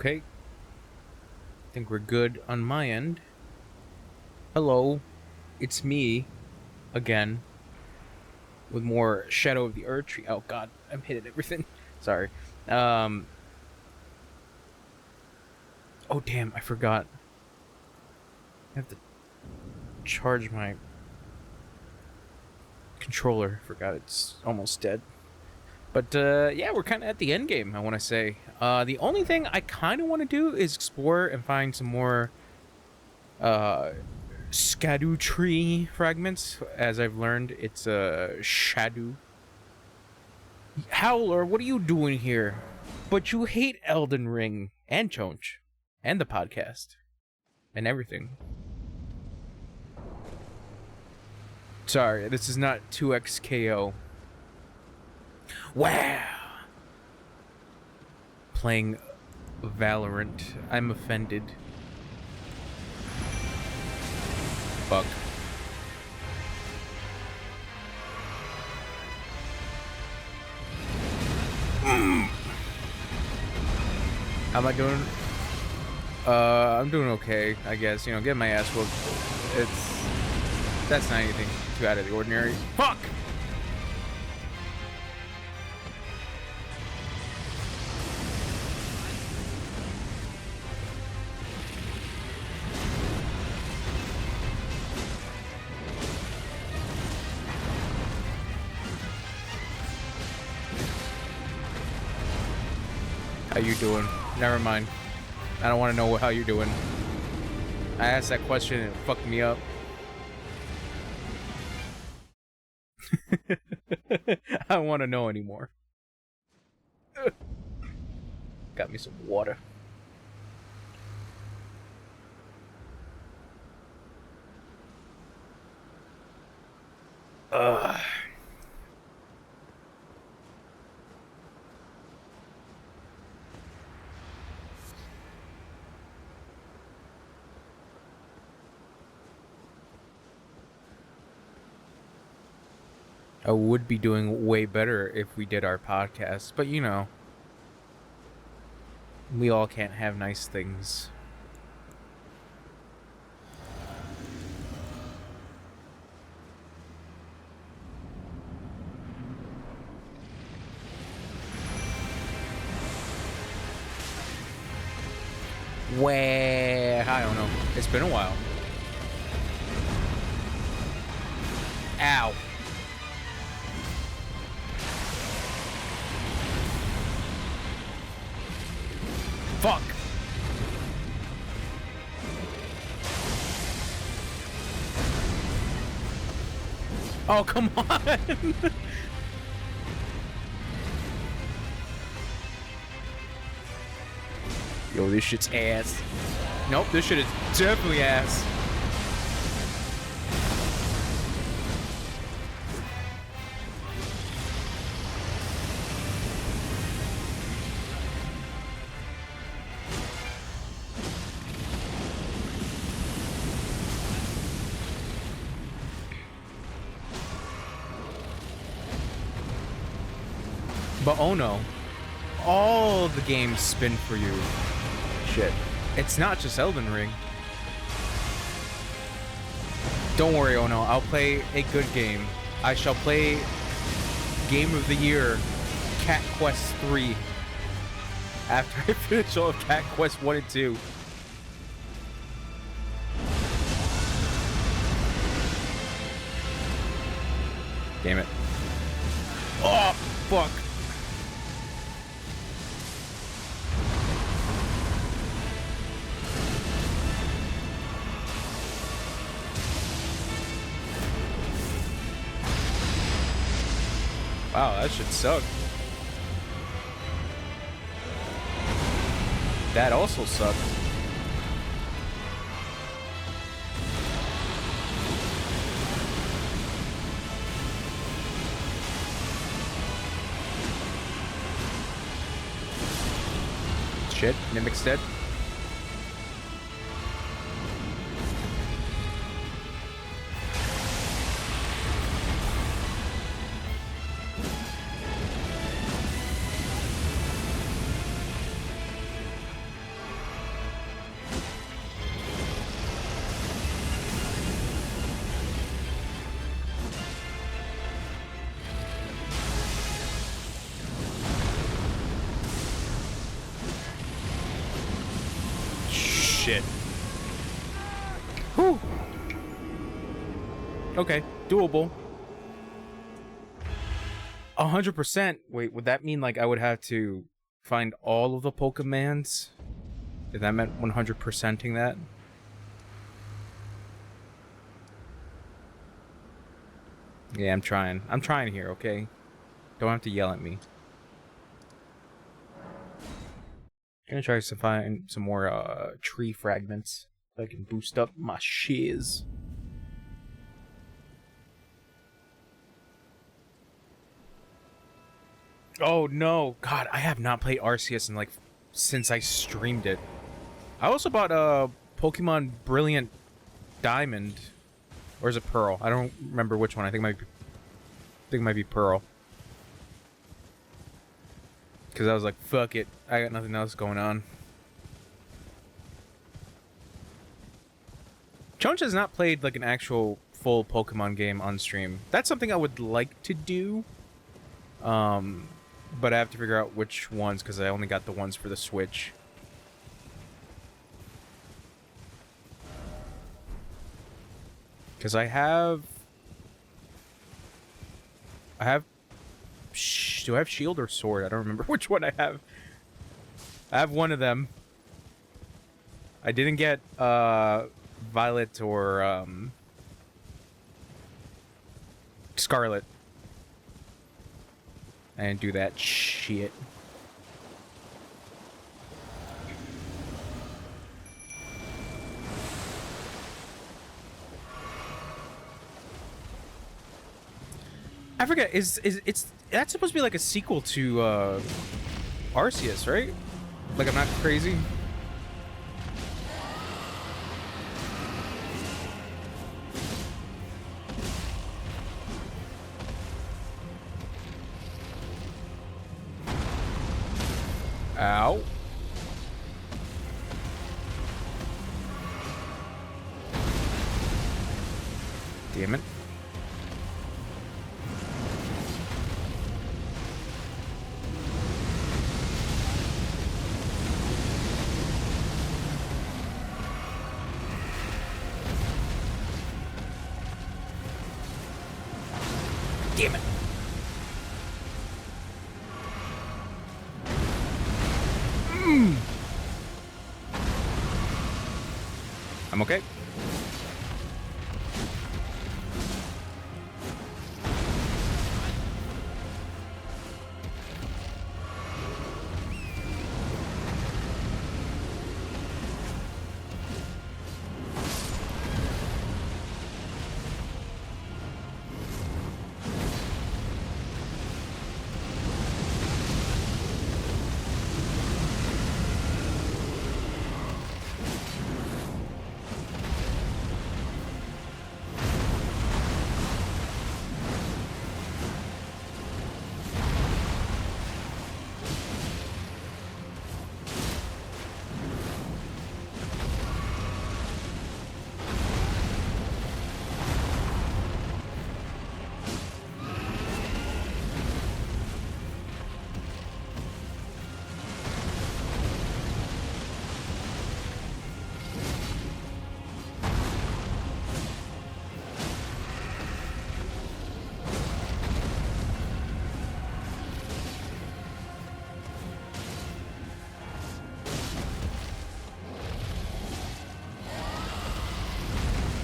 Okay, think we're good on my end. Hello, it's me again with more Shadow of the Erdtree. Oh God, I'm hitting everything. Sorry. Um. Oh damn, I forgot. I have to charge my controller. Forgot it's almost dead. But yeah, we're kind of at the end game. I want to say. The only thing I kind of want to do is explore and find some more Skadu tree fragments. As I've learned, it's a Shadu. Howler, what are you doing here? But you hate Elden Ring and Chonch and the podcast and everything. Sorry, this is not 2XKO. Wow. Playing Valorant. I'm offended. Fuck. How am I doing? I'm doing okay, I guess. You know, getting my ass whooped. That's not anything too out of the ordinary. Fuck! How you doing? Never mind. I don't want to know how you're doing. I asked that question and it fucked me up. I don't want to know anymore. Got me some water. Ugh. I would be doing way better if we did our podcast, but you know, we all can't have nice things. Where? I don't know. It's been a while. Ow. Fuck. Oh, come on. Yo, this shit's ass. Nope, this shit is definitely ass. But oh no, all the games spin for you. Shit. It's not just Elden Ring. Don't worry, oh no, I'll play a good game. I shall play Game of the Year, Cat Quest 3. After I finish all of Cat Quest 1 and 2. Damn it. Oh, fuck. Wow, that should suck. That also sucked. Shit, Mimic's dead. shit. Whew. Okay, doable. 100%. Wait, would that mean like I would have to find all of the Pokemans? If that meant 100%ing that? Yeah, I'm trying. I'm trying here, okay? Don't have to yell at me. Gonna try to find some more tree fragments so I can boost up my shiz. Oh no, God, I have not played Arceus in like since I streamed it. I also bought Pokemon Brilliant Diamond, or is it Pearl? I don't remember which one. I think it might be Pearl. Because I was like, fuck it, I got nothing else going on. Chonch has not played like an actual full Pokemon game on stream. That's something I would like to do. But I have to figure out which ones because I only got the ones for the Switch. Because I have... do I have Shield or Sword? I don't remember which one I have. I have one of them. I didn't get Violet or Scarlet. I didn't do that shit. I forget, it's that's supposed to be like a sequel to Arceus, right? Like I'm not crazy. Ow. Damn it. Damn it. I'm okay.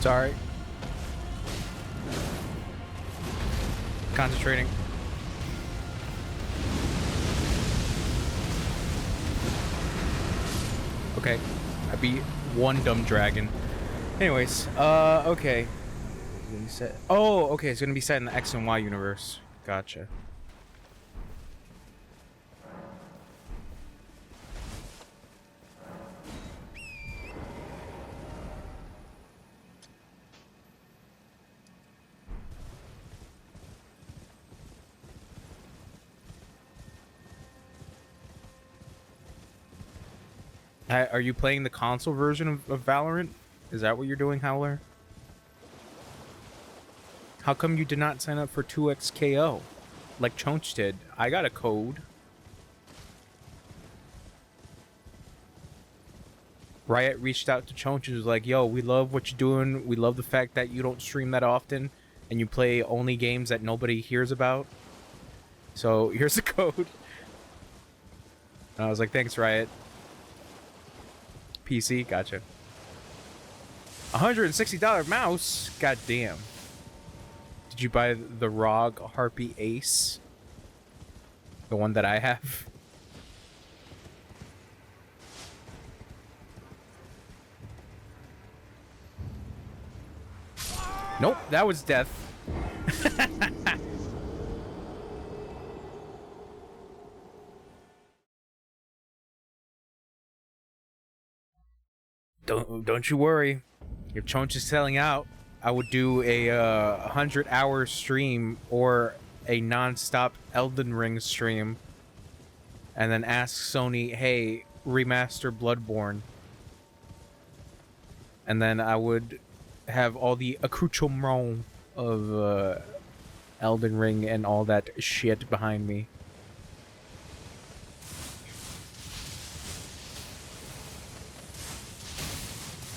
Sorry. Concentrating. Okay. I beat one dumb dragon. Anyways, okay. Oh, okay, it's gonna be set in the X and Y universe. Gotcha. Are you playing the console version of Valorant? Is that what you're doing, Howler? How come you did not sign up for 2xKO? Like Chonch did. I got a code. Riot reached out to Chonch and was like, yo, we love what you're doing. We love the fact that you don't stream that often and you play only games that nobody hears about. So here's the code. And I was like, thanks, Riot. PC, gotcha. $160 mouse? God damn. Did you buy the ROG Harpy Ace? The one that I have? Nope, that was death. Don't you worry. If Chonch is selling out, I would do a 100-hour stream or a non-stop Elden Ring stream, and then ask Sony, "Hey, remaster Bloodborne," and then I would have all the accoutrement of Elden Ring and all that shit behind me.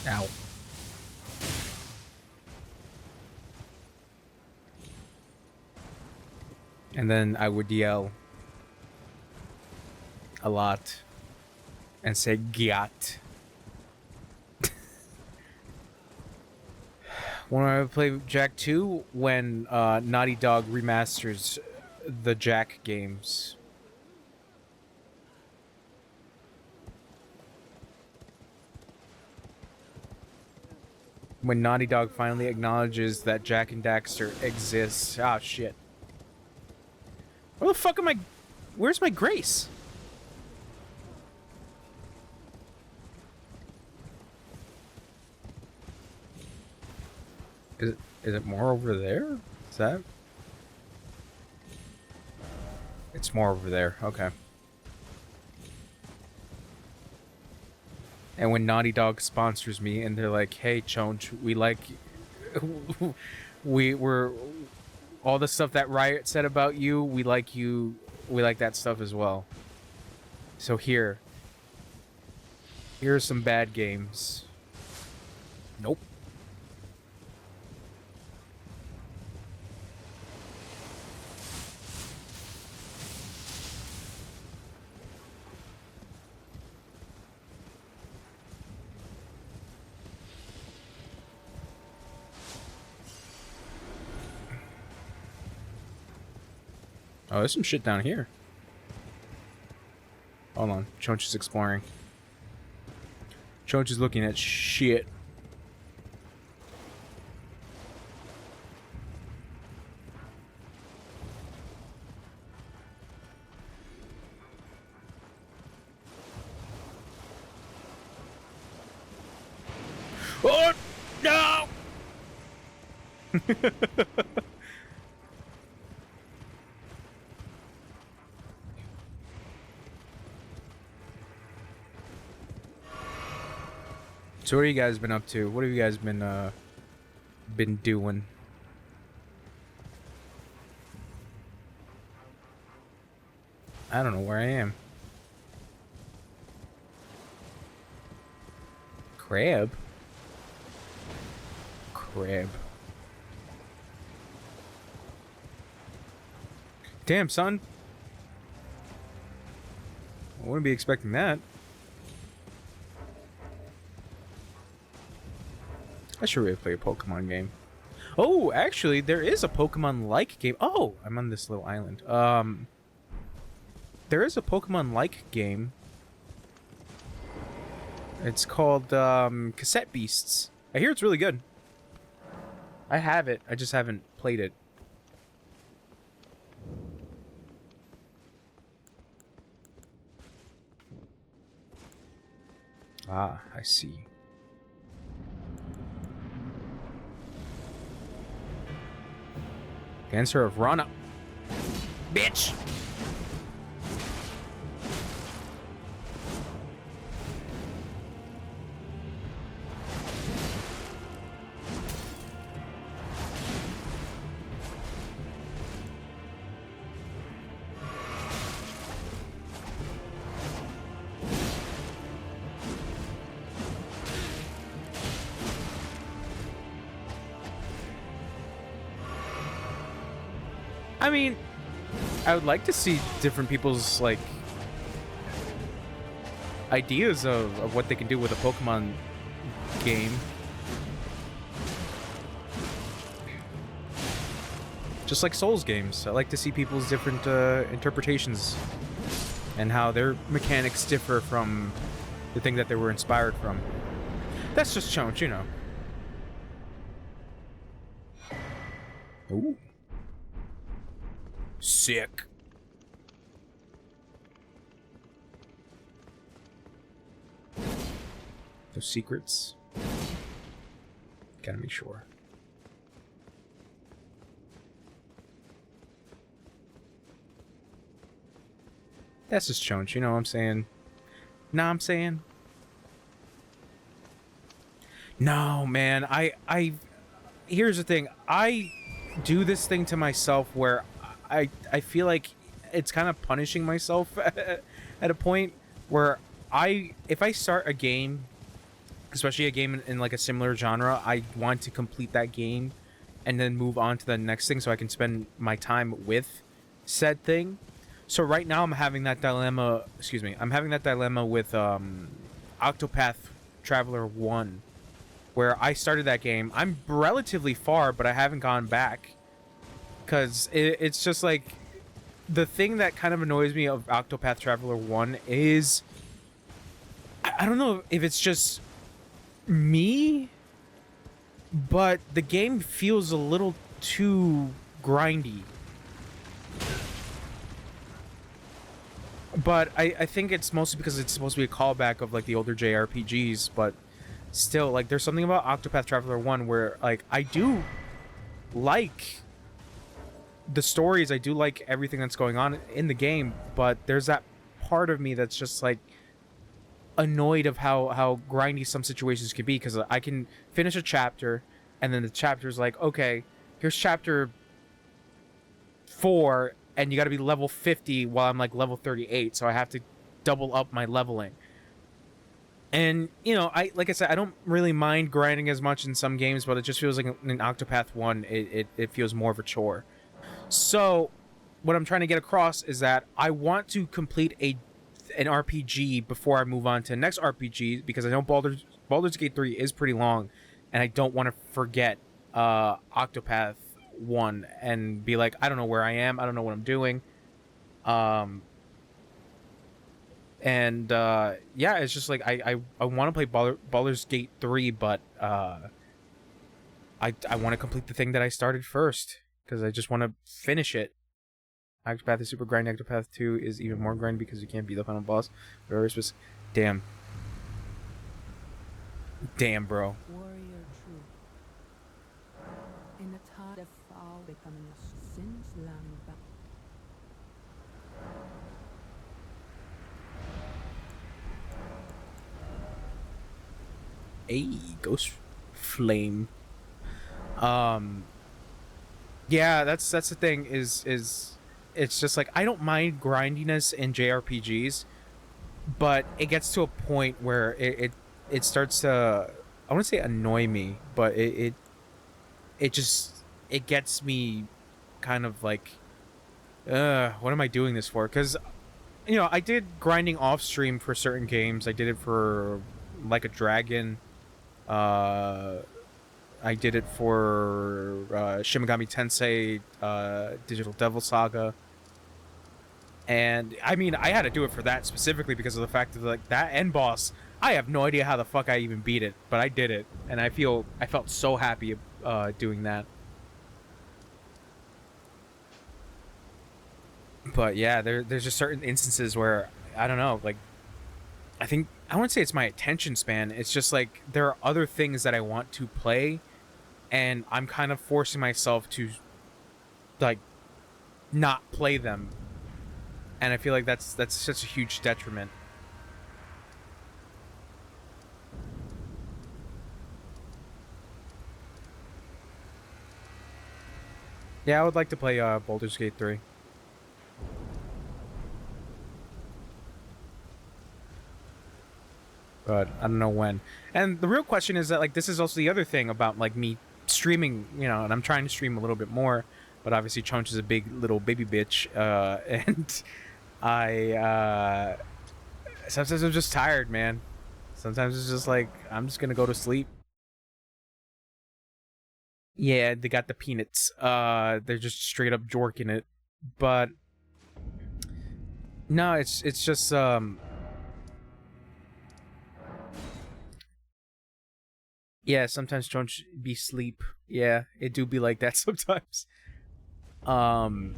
Ow. And then I would yell a lot and say "Gyat." When I play Jack 2, when Naughty Dog remasters the Jack games. When Naughty Dog finally acknowledges that Jack and Daxter exists. Ah, shit. Where the fuck am I? Where's my Grace? Is it more over there? Is that? It's more over there. Okay. And when Naughty Dog sponsors me and they're like, "Hey, Chonch, we like we're all the stuff that Riot said about you, we like that stuff as well. So here's some bad games." Nope. Oh, there's some shit down here. Hold on. Chonch is exploring. Chonch is looking at shit. Oh, no! So what have you guys been up to? What have you guys been doing? I don't know where I am. Crab? Crab. Damn, son. I wouldn't be expecting that. I should really play a Pokemon game. Oh, actually, there is a Pokemon-like game. Oh, I'm on this little island. There is a Pokemon-like game. It's called Cassette Beasts. I hear it's really good. I have it. I just haven't played it. Ah, I see. Answer of Rana. Bitch! I mean, I would like to see different people's like ideas of what they can do with a Pokemon game. Just like Souls games, I like to see people's different interpretations and how their mechanics differ from the thing that they were inspired from. That's just challenge, you know. Ooh. Sick. Those secrets. Gotta make sure. That's just chunch, you know what I'm saying? Nah, I'm saying? No, man, I here's the thing. I do this thing to myself where I feel like it's kind of punishing myself at a point where if I start a game, especially a game in like a similar genre, I want to complete that game and then move on to the next thing so I can spend my time with said thing. So right now I'm having that dilemma, I'm having that dilemma with Octopath Traveler 1, where I started that game. I'm relatively far, but I haven't gone back. Because it's just like, the thing that kind of annoys me of Octopath Traveler 1 is, I don't know if it's just me, but the game feels a little too grindy. But I think it's mostly because it's supposed to be a callback of like the older JRPGs, but still, like, there's something about Octopath Traveler 1 where, like, I do like the stories, I do like everything that's going on in the game, but there's that part of me that's just like annoyed of how grindy some situations could be, because I can finish a chapter and then the chapter's like, okay, here's chapter 4 and you got to be level 50 while I'm like level 38, so I have to double up my leveling. And, you know, like I said, I don't really mind grinding as much in some games, but it just feels like in Octopath 1, it feels more of a chore. So, what I'm trying to get across is that I want to complete an RPG before I move on to the next RPG, because I know Baldur's Gate 3 is pretty long, and I don't want to forget Octopath 1 and be like, I don't know where I am, I don't know what I'm doing. Yeah, it's just like I want to play Baldur's Gate 3, but I want to complete the thing that I started first, because I just want to finish it. Octopath is super grind. Octopath 2 is even more grind because you can't beat the final boss. Damn. Damn, bro. Warrior true. In the time of fall becoming a sin's land back. Hey, Ghost Flame. Yeah, that's the thing, is it's just like, I don't mind grindiness in JRPGs, but it gets to a point where it starts to, I want to say annoy me, but it gets me kind of like, what am I doing this for? Because, you know, I did grinding off stream for certain games. I did it for Like a Dragon. I did it for Shin Megami Tensei, Digital Devil Saga. And, I mean, I had to do it for that specifically because of the fact that, like, that end boss, I have no idea how the fuck I even beat it, but I did it. And I felt so happy doing that. But, yeah, there's just certain instances where, I don't know, like, I wouldn't say it's my attention span. It's just, like, there are other things that I want to play, and I'm kind of forcing myself to, like, not play them. And I feel like that's such a huge detriment. Yeah, I would like to play Baldur's Gate 3. But I don't know when. And the real question is that, like, this is also the other thing about, like, me streaming, you know, and I'm trying to stream a little bit more. but obviously Chunch is a big little baby bitch, and I sometimes I'm just tired, man. Sometimes it's just like I'm just gonna go to sleep. Yeah, they got the peanuts. They're just straight up jorking it, but no, it's just yeah. Sometimes Chunch be sleep. Yeah, it do be like that sometimes. Um,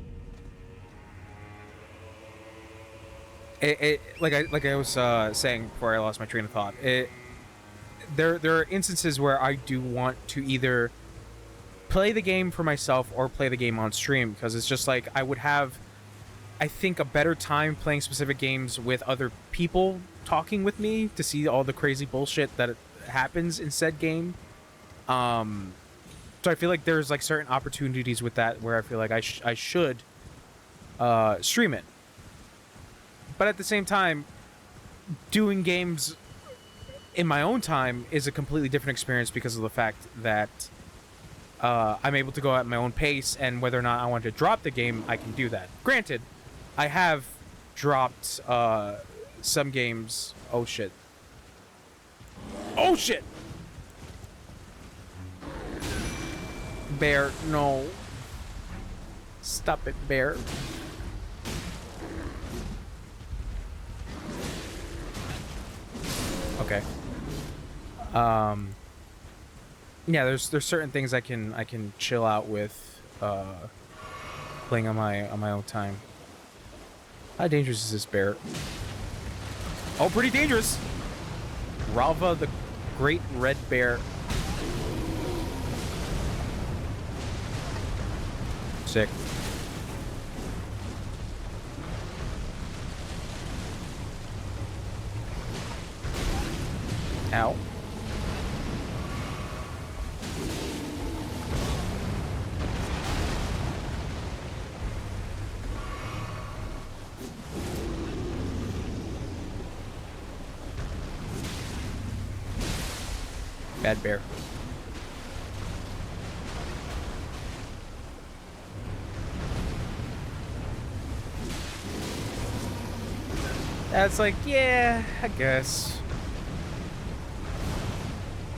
like I was saying before I lost my train of thought. There are instances where I do want to either play the game for myself or play the game on stream, because it's just like I would have, I think, a better time playing specific games with other people talking with me to see all the crazy bullshit that happens in said game. So I feel like there's like certain opportunities with that where I feel like I should stream it. But at the same time, doing games in my own time is a completely different experience because of the fact that I'm able to go at my own pace, and whether or not I want to drop the game, I can do that. Granted, I have dropped some games. Oh shit. Oh shit! Bear, no. Stop it, Bear. Okay. Yeah, there's certain things I can chill out with playing on my own time. How dangerous is this bear? Oh, pretty dangerous. Ralva the Great Red Bear. Sick. Ow. Bad bear. That's like, yeah, I guess.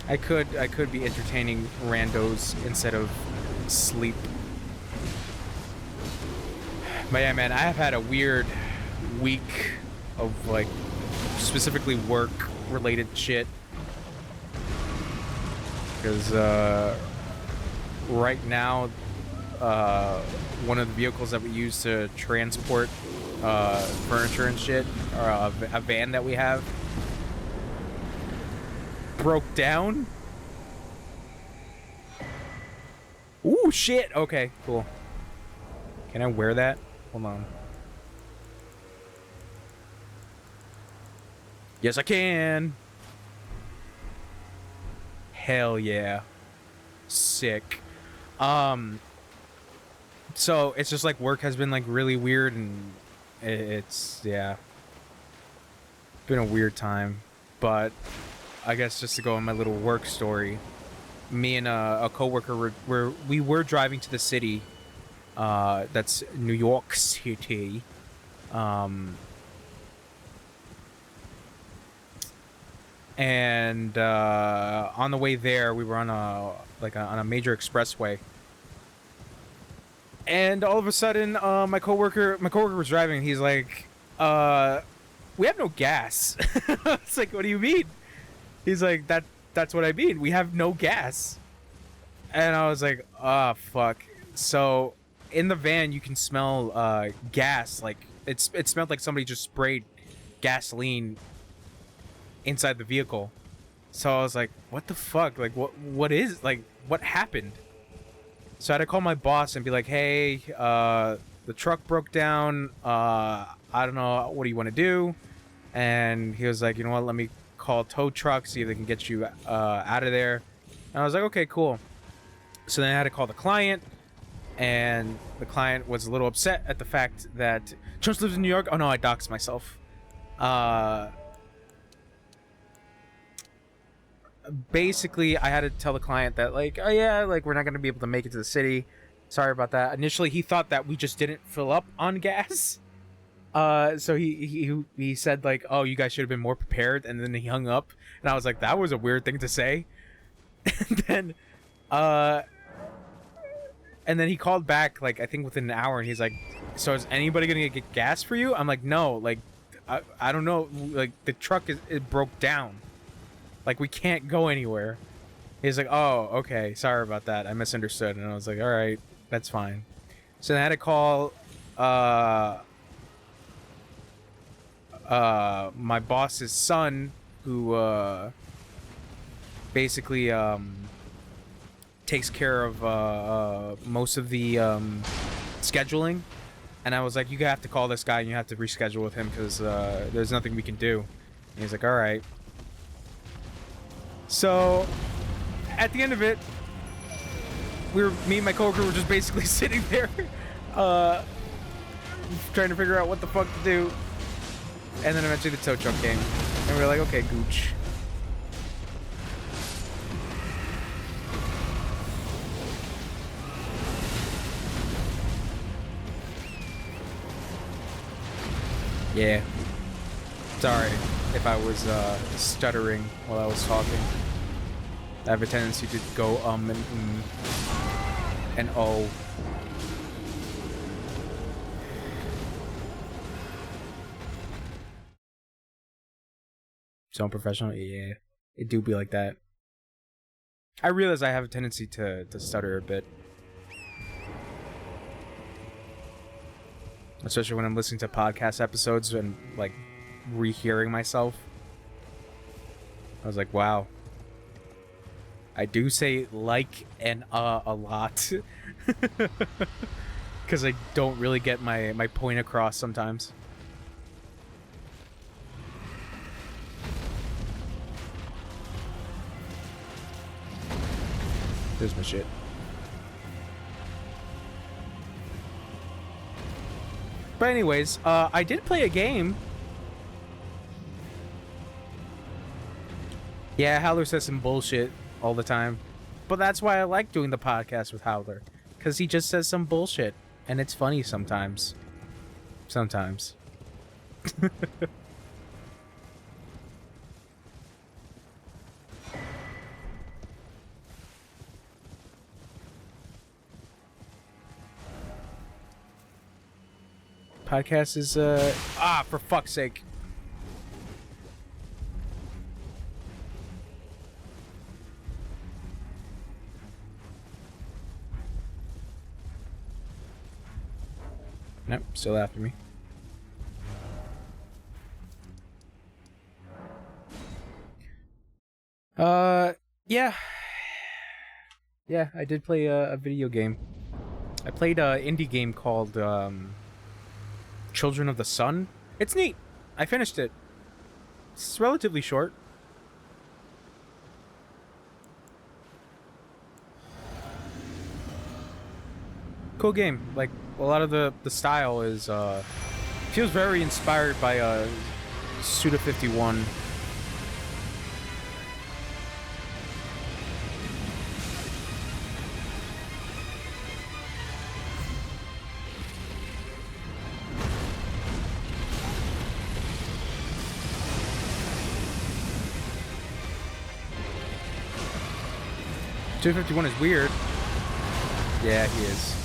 I could be entertaining randos instead of sleep. But yeah, man, I have had a weird week of like specifically work related shit. Because right now, one of the vehicles that we use to transport furniture and shit, or a van that we have, broke down. Ooh, shit. Okay, cool. Can I wear that? Hold on. Yes, I can. Hell yeah. Sick. So it's just like work has been like really weird, and it's, yeah, been a weird time. But I guess just to go on my little work story, me and a coworker we were driving to the city, that's New York City, and on the way there we were on a major expressway, and all of a sudden my coworker was driving, and he's like, we have no gas. It's like, what do you mean? He's like, that's what I mean, we have no gas. And I was like, oh fuck. So in the van you can smell gas, like it smelled like somebody just sprayed gasoline inside the vehicle. So I was like, what the fuck? Like, what is, like, what happened? So I had to call my boss and be like, hey, the truck broke down. I don't know, what do you want to do? And he was like, you know what, let me call a tow truck, see if they can get you out of there. And I was like, okay, cool. So then I had to call the client, and the client was a little upset at the fact that Chunch lives in New York. Oh no, I doxed myself. Basically, I had to tell the client that, like, oh yeah, like, we're not gonna be able to make it to the city, Sorry about that. Initially, he thought that we just didn't fill up on gas. So he said like, "Oh, you guys should have been more prepared," and then he hung up, and I was like, "That was a weird thing to say." And then, uh, and then he called back like I think within an hour, and he's like, "So is anybody gonna get gas for you?" I'm like, "No, like, I don't know, like the truck it broke down, like we can't go anywhere." He's like, "Oh, okay, sorry about that, I misunderstood," and I was like, "All right, that's fine." So then I had to call, my boss's son, who basically takes care of most of the scheduling, and I was like, "You have to call this guy and you have to reschedule with him because there's nothing we can do." And he's like, "All right." So at the end of it, me and my coworker were just basically sitting there, trying to figure out what the fuck to do. And then eventually the tow truck came, and we were like, "Okay, gooch." Yeah. Sorry if I was stuttering while I was talking. I have a tendency to go and oh. So unprofessional? Yeah. It do be like that. I realize I have a tendency to stutter a bit. Especially when I'm listening to podcast episodes and, like, rehearing myself. I was like, wow. I do say like and a lot. Because I don't really get my point across sometimes. There's my shit. But anyways, I did play a game. Yeah, Howler says some bullshit all the time. But that's why I like doing the podcast with Howler. Because he just says some bullshit. And it's funny sometimes. Sometimes. Podcast is, for fuck's sake. Nope, still after me. Yeah. Yeah, I did play a video game. I played an indie game called, Children of the Sun. It's neat. I finished it. It's relatively short. Cool game. Like, a lot of the style is, feels very inspired by, Suda 51. Suda 51 is weird. Yeah, he is.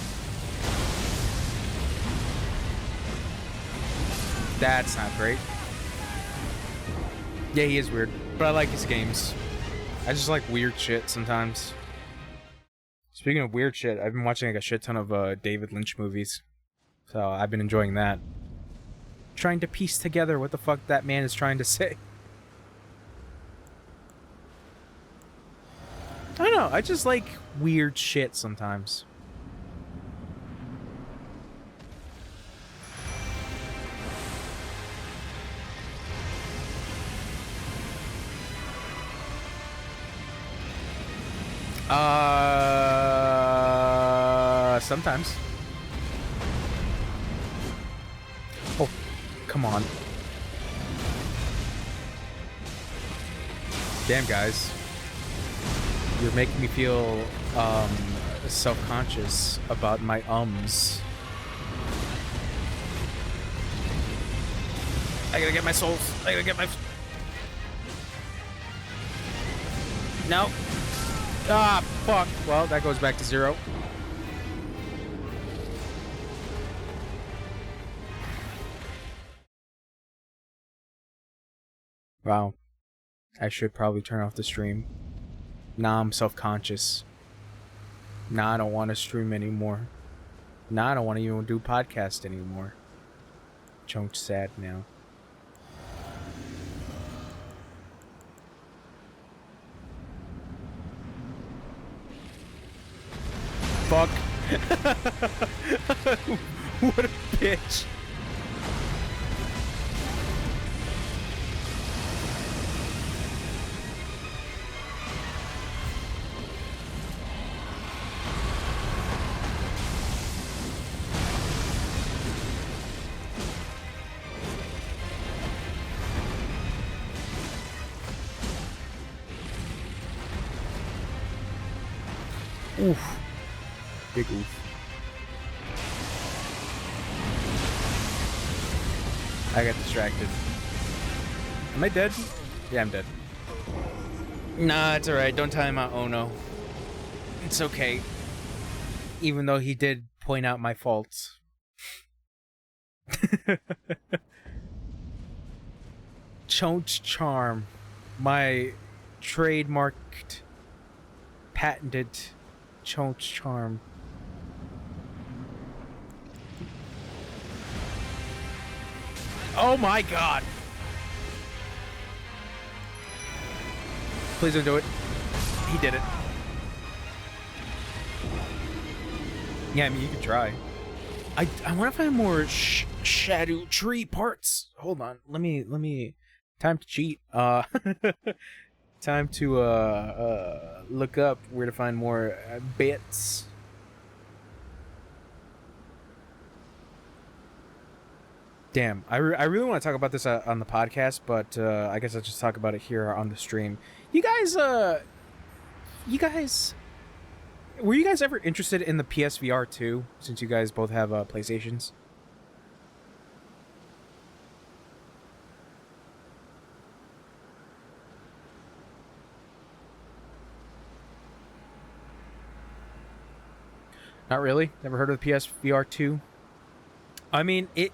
That's not great. Yeah, he is weird, but I like his games. I just like weird shit sometimes. Speaking of weird shit, I've been watching like a shit ton of David Lynch movies. So I've been enjoying that. Trying to piece together what the fuck that man is trying to say. I don't know, I just like weird shit sometimes. Sometimes. Oh, come on. Damn, guys. You're making me feel, self-conscious about my ums. I gotta get my souls. I gotta get my... No. Ah, fuck. Well, that goes back to 0. Wow. I should probably turn off the stream. Nah, I'm self-conscious. Nah, I don't want to stream anymore. Nah, I don't want to even do podcast anymore. Chunk's sad now. Fuck. What a bitch. Oof. Big oof. I got distracted. Am I dead? Yeah, I'm dead. Nah, it's alright. Don't time out Ono. It's okay. Even though he did point out my faults. Chone's charm. My trademarked, patented Chone's charm. Oh my god! Please don't do it. He did it. Yeah, I mean, you could try. I want to find more shadow tree parts. Hold on. Let me time to cheat. Time to look up where to find more bits. Damn, I really want to talk about this on the podcast, but I guess I'll just talk about it here on the stream. You guys, were you guys ever interested in the PSVR 2, since you guys both have PlayStations? Not really? Never heard of the PSVR 2? I mean, it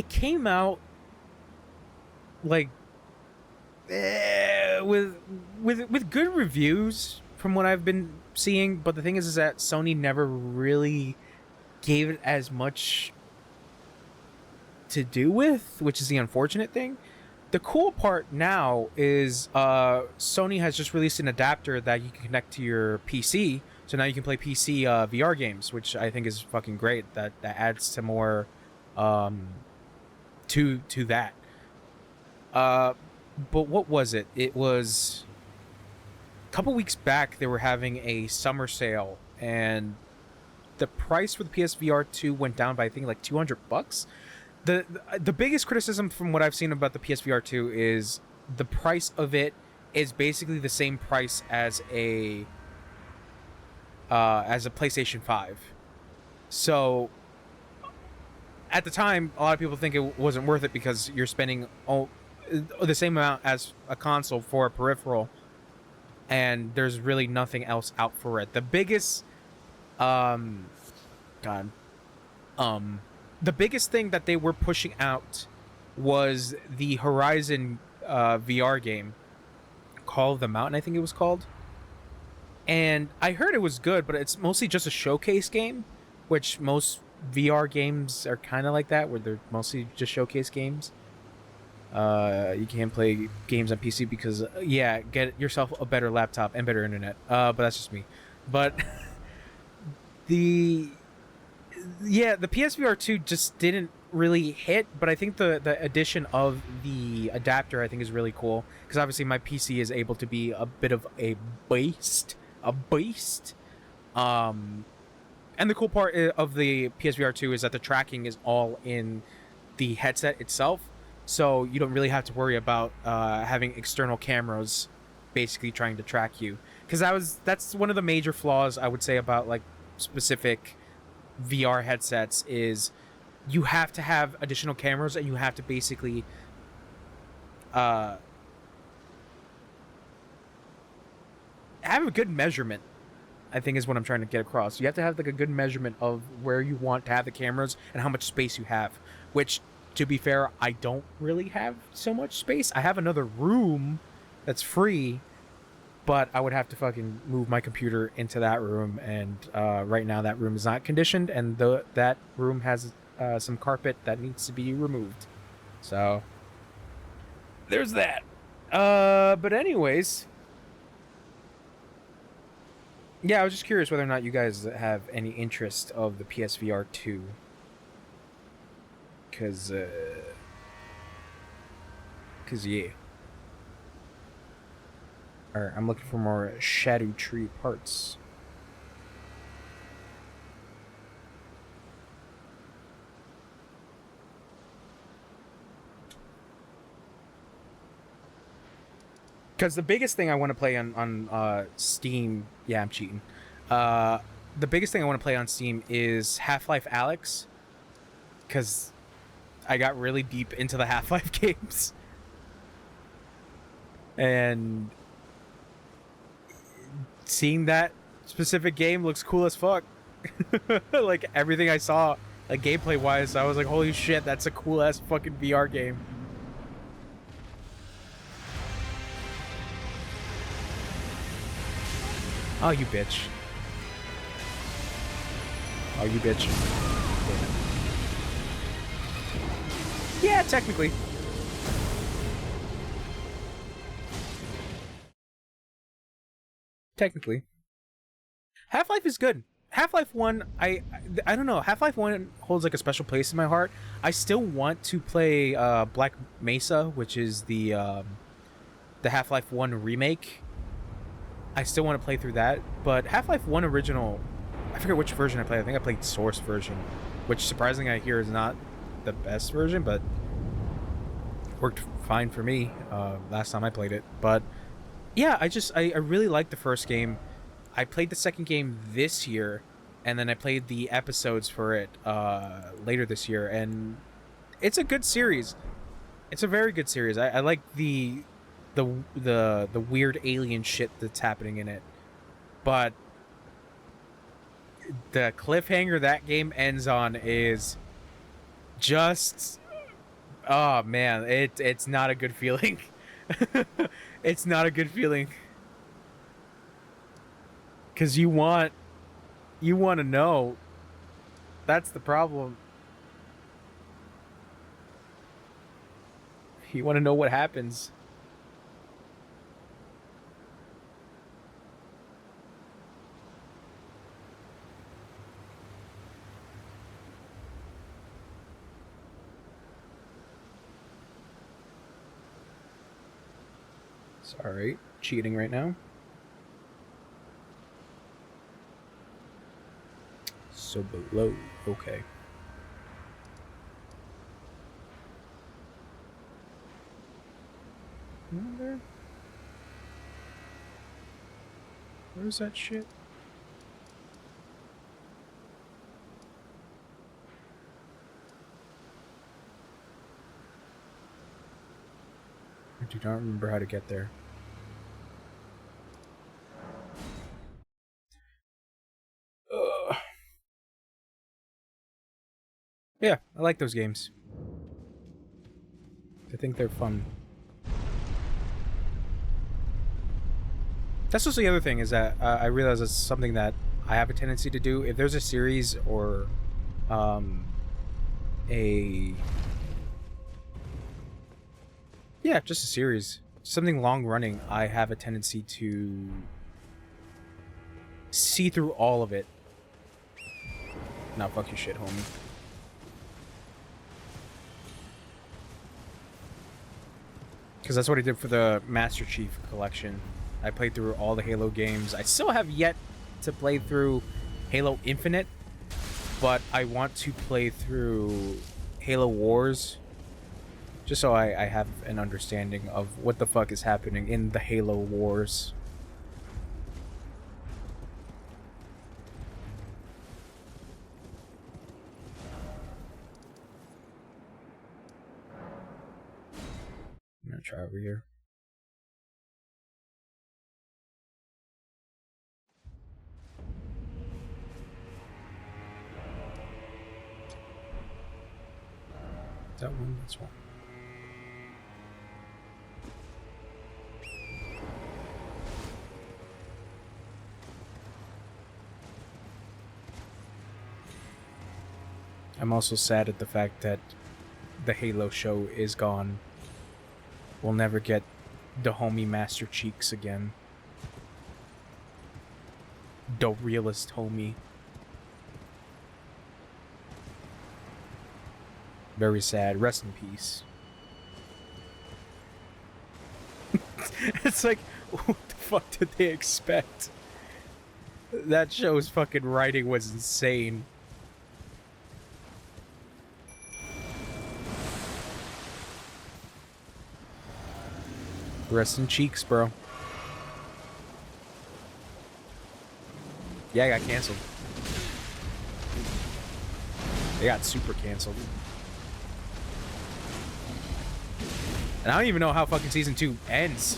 came out like with good reviews from what I've been seeing, but the thing is that Sony never really gave it as much to do with, which is the unfortunate thing. The cool part now is Sony has just released an adapter that you can connect to your PC, so now you can play PC VR games, which I think is fucking great. That adds to more to that. But what was it? It was a couple weeks back they were having a summer sale, and the price for the PSVR 2 went down by I think like $200. The biggest criticism from what I've seen about the PSVR 2 is the price of it is basically the same price as a PlayStation 5. So at the time, a lot of people think it wasn't worth it because you're spending the same amount as a console for a peripheral, and there's really nothing else out for it. The biggest, the biggest thing that they were pushing out was the Horizon VR game called The Mountain, I think it was called. And I heard it was good, but it's mostly just a showcase game, which most VR games are kind of like that, where they're mostly just showcase games. You can't play games on PC because, yeah, get yourself a better laptop and better internet. But that's just me. But the PSVR 2 just didn't really hit, but I think the addition of the adapter I think is really cool, because obviously my PC is able to be a bit of a beast. And the cool part of the PSVR 2 is that the tracking is all in the headset itself, so you don't really have to worry about having external cameras basically trying to track you. because that's one of the major flaws I would say about like specific VR headsets is you have to have additional cameras and you have to basically uh have a good measurement. I think is what I'm trying to get across. You have to have like a good measurement of where you want to have the cameras and how much space you have, which to be fair, I don't really have so much space. I have another room that's free, but I would have to fucking move my computer into that room, and right now that room is not conditioned, and that room has some carpet that needs to be removed. So there's that. But anyways, yeah, I was just curious whether or not you guys have any interest of the PSVR 2. Cause yeah. Alright, I'm looking for more Erdtree parts. Because the biggest thing I want to play on Steam... Yeah, I'm cheating. The biggest thing I want to play on Steam is Half-Life Alyx. Because I got really deep into the Half-Life games. And seeing that specific game looks cool as fuck. Like, everything I saw, like, gameplay-wise, I was like, holy shit, that's a cool-ass fucking VR game. Oh, you bitch. Oh, you bitch. Yeah, technically. Technically. Half-Life is good. Half-Life 1, I don't know. Half-Life 1 holds like a special place in my heart. I still want to play Black Mesa, which is the Half-Life 1 remake. I still want to play through that, but Half-Life 1 original, I forget which version I played. I think I played Source version, which surprisingly I hear is not the best version, but worked fine for me last time I played it. But yeah, I really liked the first game. I played the second game this year, and then I played the episodes for it later this year, and it's a good series. It's a very good series. I like the weird alien shit that's happening in it, but the cliffhanger that game ends on is just, oh man, it's not a good feeling. It's not a good feeling because you want to know. That's the problem. You want to know what happens. Sorry, cheating right now. So below, okay. There? Where's that shit? I do not remember how to get there. Ugh. Yeah, I like those games. I think they're fun. That's also the other thing, is that I realize it's something that I have a tendency to do. If there's a series or yeah, just a series, something long running, I have a tendency to see through all of it. Now fuck your shit, homie. Because that's what I did for the Master Chief Collection. I played through all the Halo games. I still have yet to play through Halo Infinite, but I want to play through Halo Wars, just so I have an understanding of what the fuck is happening in the Halo Wars. try over here. Is that one? That's one. I'm also sad at the fact that the Halo show is gone. We'll never get the homie Master Cheeks again. The realest homie. Very sad. Rest in peace. It's like, what the fuck did they expect? That show's fucking writing was insane. Rest in cheeks, bro. Yeah, I got canceled. They got super canceled. And I don't even know how fucking season 2 ends.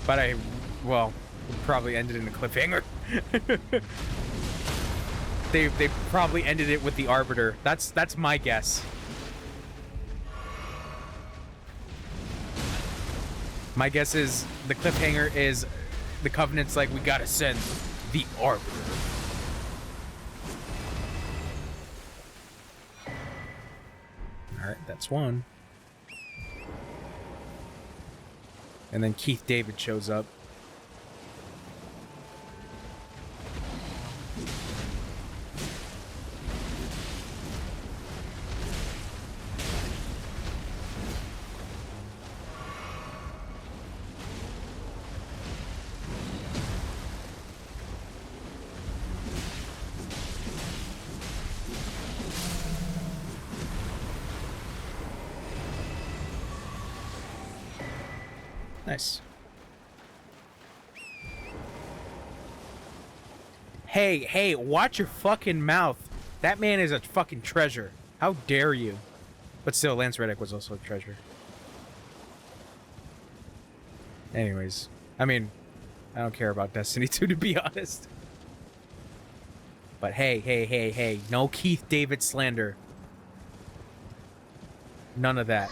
But well, probably ended in a cliffhanger. They probably ended it with the Arbiter. That's my guess. My guess is the cliffhanger is the Covenant's like, we gotta send the Arbiter. Alright, that's one. And then Keith David shows up. Nice. Hey, watch your fucking mouth. That man is a fucking treasure. How dare you? But still, Lance Reddick was also a treasure. Anyways, I mean, I don't care about Destiny 2 to be honest. But hey, no Keith David slander. None of that.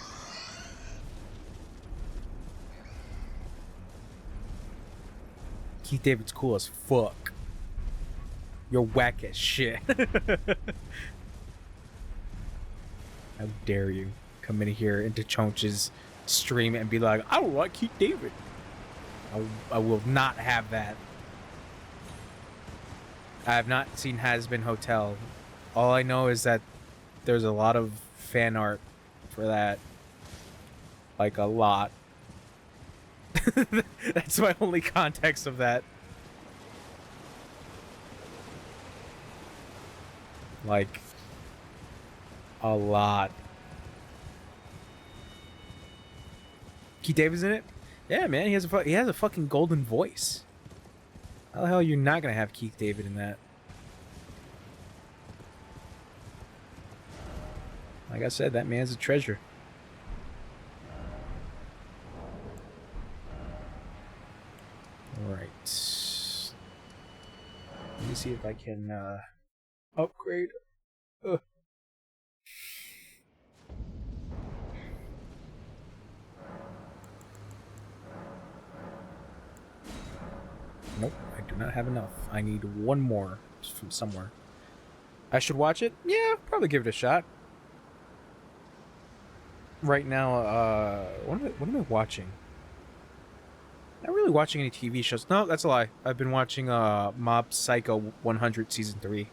Keith David's cool as fuck. You're whack as shit. How dare you come in here into Chonch's stream and be like, I don't like Keith David. I will not have that. I have not seen Has Been Hotel. All I know is that there's a lot of fan art for that. Like, a lot. That's my only context of that. Like, a lot. Keith David's in it? Yeah, man, he has a fucking golden voice. How the hell are you not gonna have Keith David in that? Like I said, that man's a treasure. Alright. Let me see if I can upgrade. Ugh. Nope, I do not have enough. I need one more from somewhere. I should watch it? Yeah, probably give it a shot. Right now, what am I watching? Not really watching any TV shows. No, that's a lie. I've been watching Mob Psycho 100 Season 3.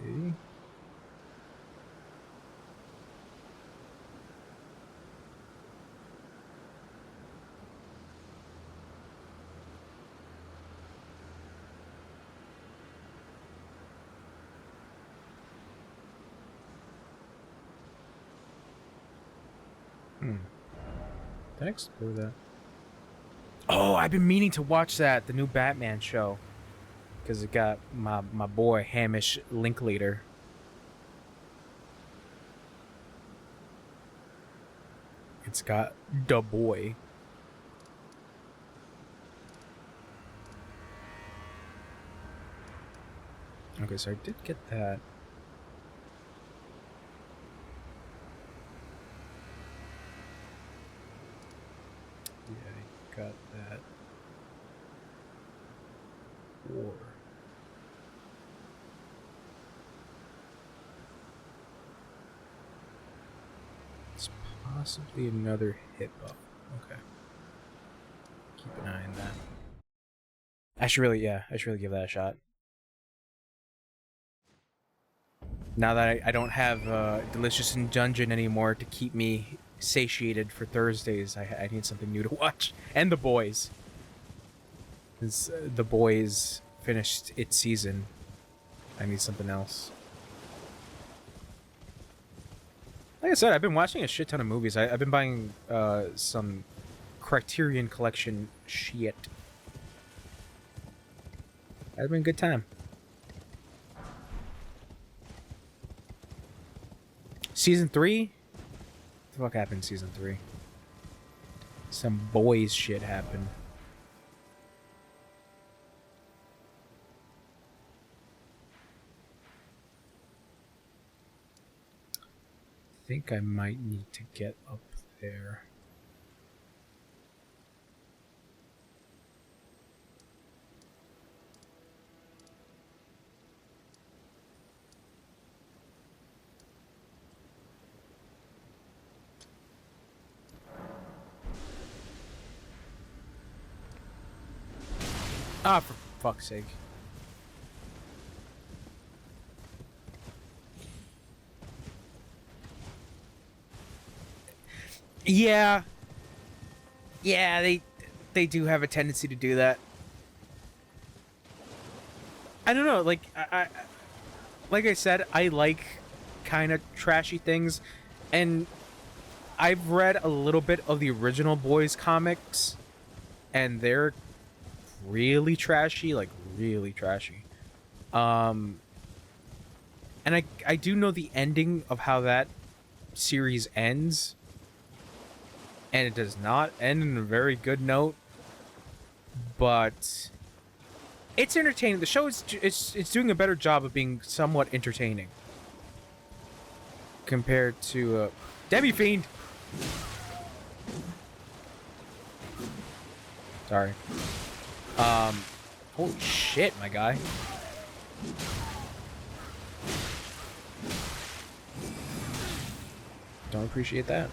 Okay. Did I explore that? Oh, I've been meaning to watch that, the new Batman show. Because it got my boy Hamish Linklater. It's got the boy. Okay, so I did get that. Yeah, I got that. War. It's possibly another hippo. Okay. Keep an eye on that. I should really give that a shot. Now that I don't have Delicious in Dungeon anymore to keep me satiated for Thursdays, I need something new to watch. And The Boys. Since The Boys finished its season, I need something else. Like I said, I've been watching a shit ton of movies. I've been buying some Criterion Collection shit. It's been a good time. Season 3? What the fuck happened in Season 3? Some boys shit happened. I think I might need to get up there. Ah, for fuck's sake. Yeah. Yeah, they do have a tendency to do that. I don't know, like like I said, I like kind of trashy things, and I've read a little bit of the original Boys comics, and they're really trashy, like really trashy. And I do know the ending of how that series ends, and it does not end in a very good note, but it's entertaining. The show is it's doing a better job of being somewhat entertaining compared to Demi Fiend. Sorry. Holy shit, my guy. Don't appreciate that.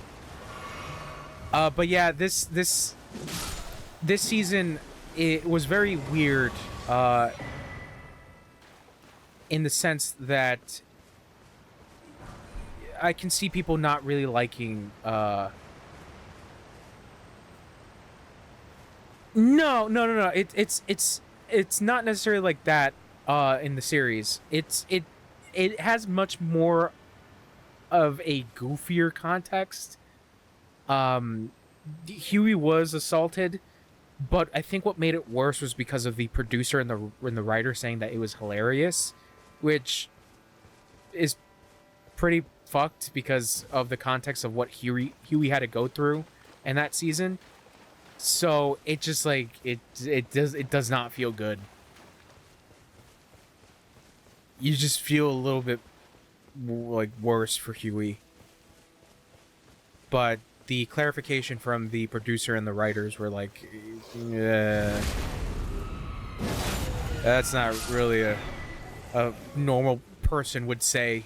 But yeah, this season, it was very weird, in the sense that I can see people not really liking, No. It's not necessarily like that in the series. It has much more of a goofier context. Huey was assaulted, but I think what made it worse was because of the producer and the writer saying that it was hilarious, which is pretty fucked because of the context of what Huey had to go through in that season. So it just like it does not feel good. You just feel a little bit like worse for Huey. But the clarification from the producer and the writers were like, that's not really a normal person would say.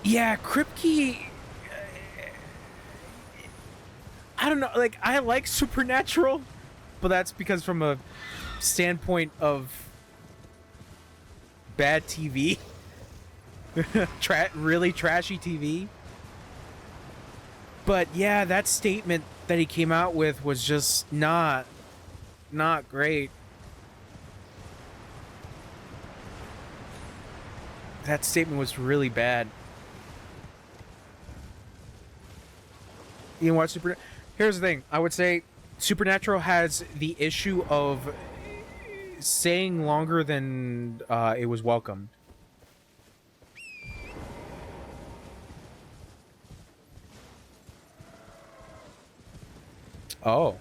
Yeah, Kripke, I don't know, like, I like Supernatural, but that's because from a standpoint of bad TV. Really trashy TV. But yeah, that statement that he came out with was just not not great. That statement was really bad. You know what, here's the thing. I would say Supernatural has the issue of saying longer than it was welcomed. Oh.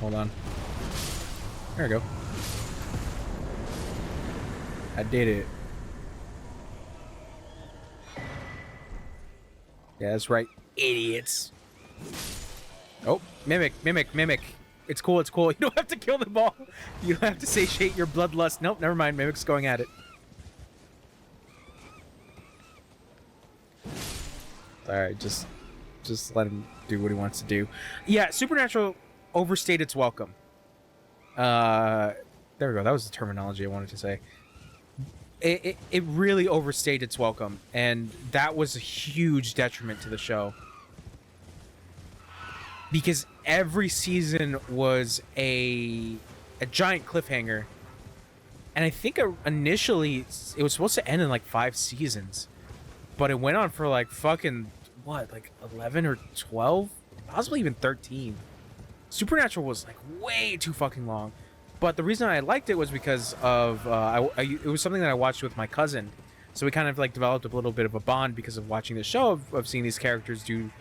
Hold on. There we go. I did it. Yeah, that's right, idiots. Oh, mimic. It's cool, it's cool. You don't have to kill them all. You don't have to satiate your bloodlust. Nope, never mind. Mimic's going at it. Alright, just let him do what he wants to do. Yeah, Supernatural overstayed its welcome. There we go. That was the terminology I wanted to say. It really overstayed its welcome, and that was a huge detriment to the show. Because every season was a giant cliffhanger. And I think initially it was supposed to end in like 5 seasons. But it went on for like fucking, what, like 11 or 12? Possibly even 13. Supernatural was like way too fucking long. But the reason I liked it was because of, it was something that I watched with my cousin. So we kind of like developed a little bit of a bond because of watching the show, of seeing these characters do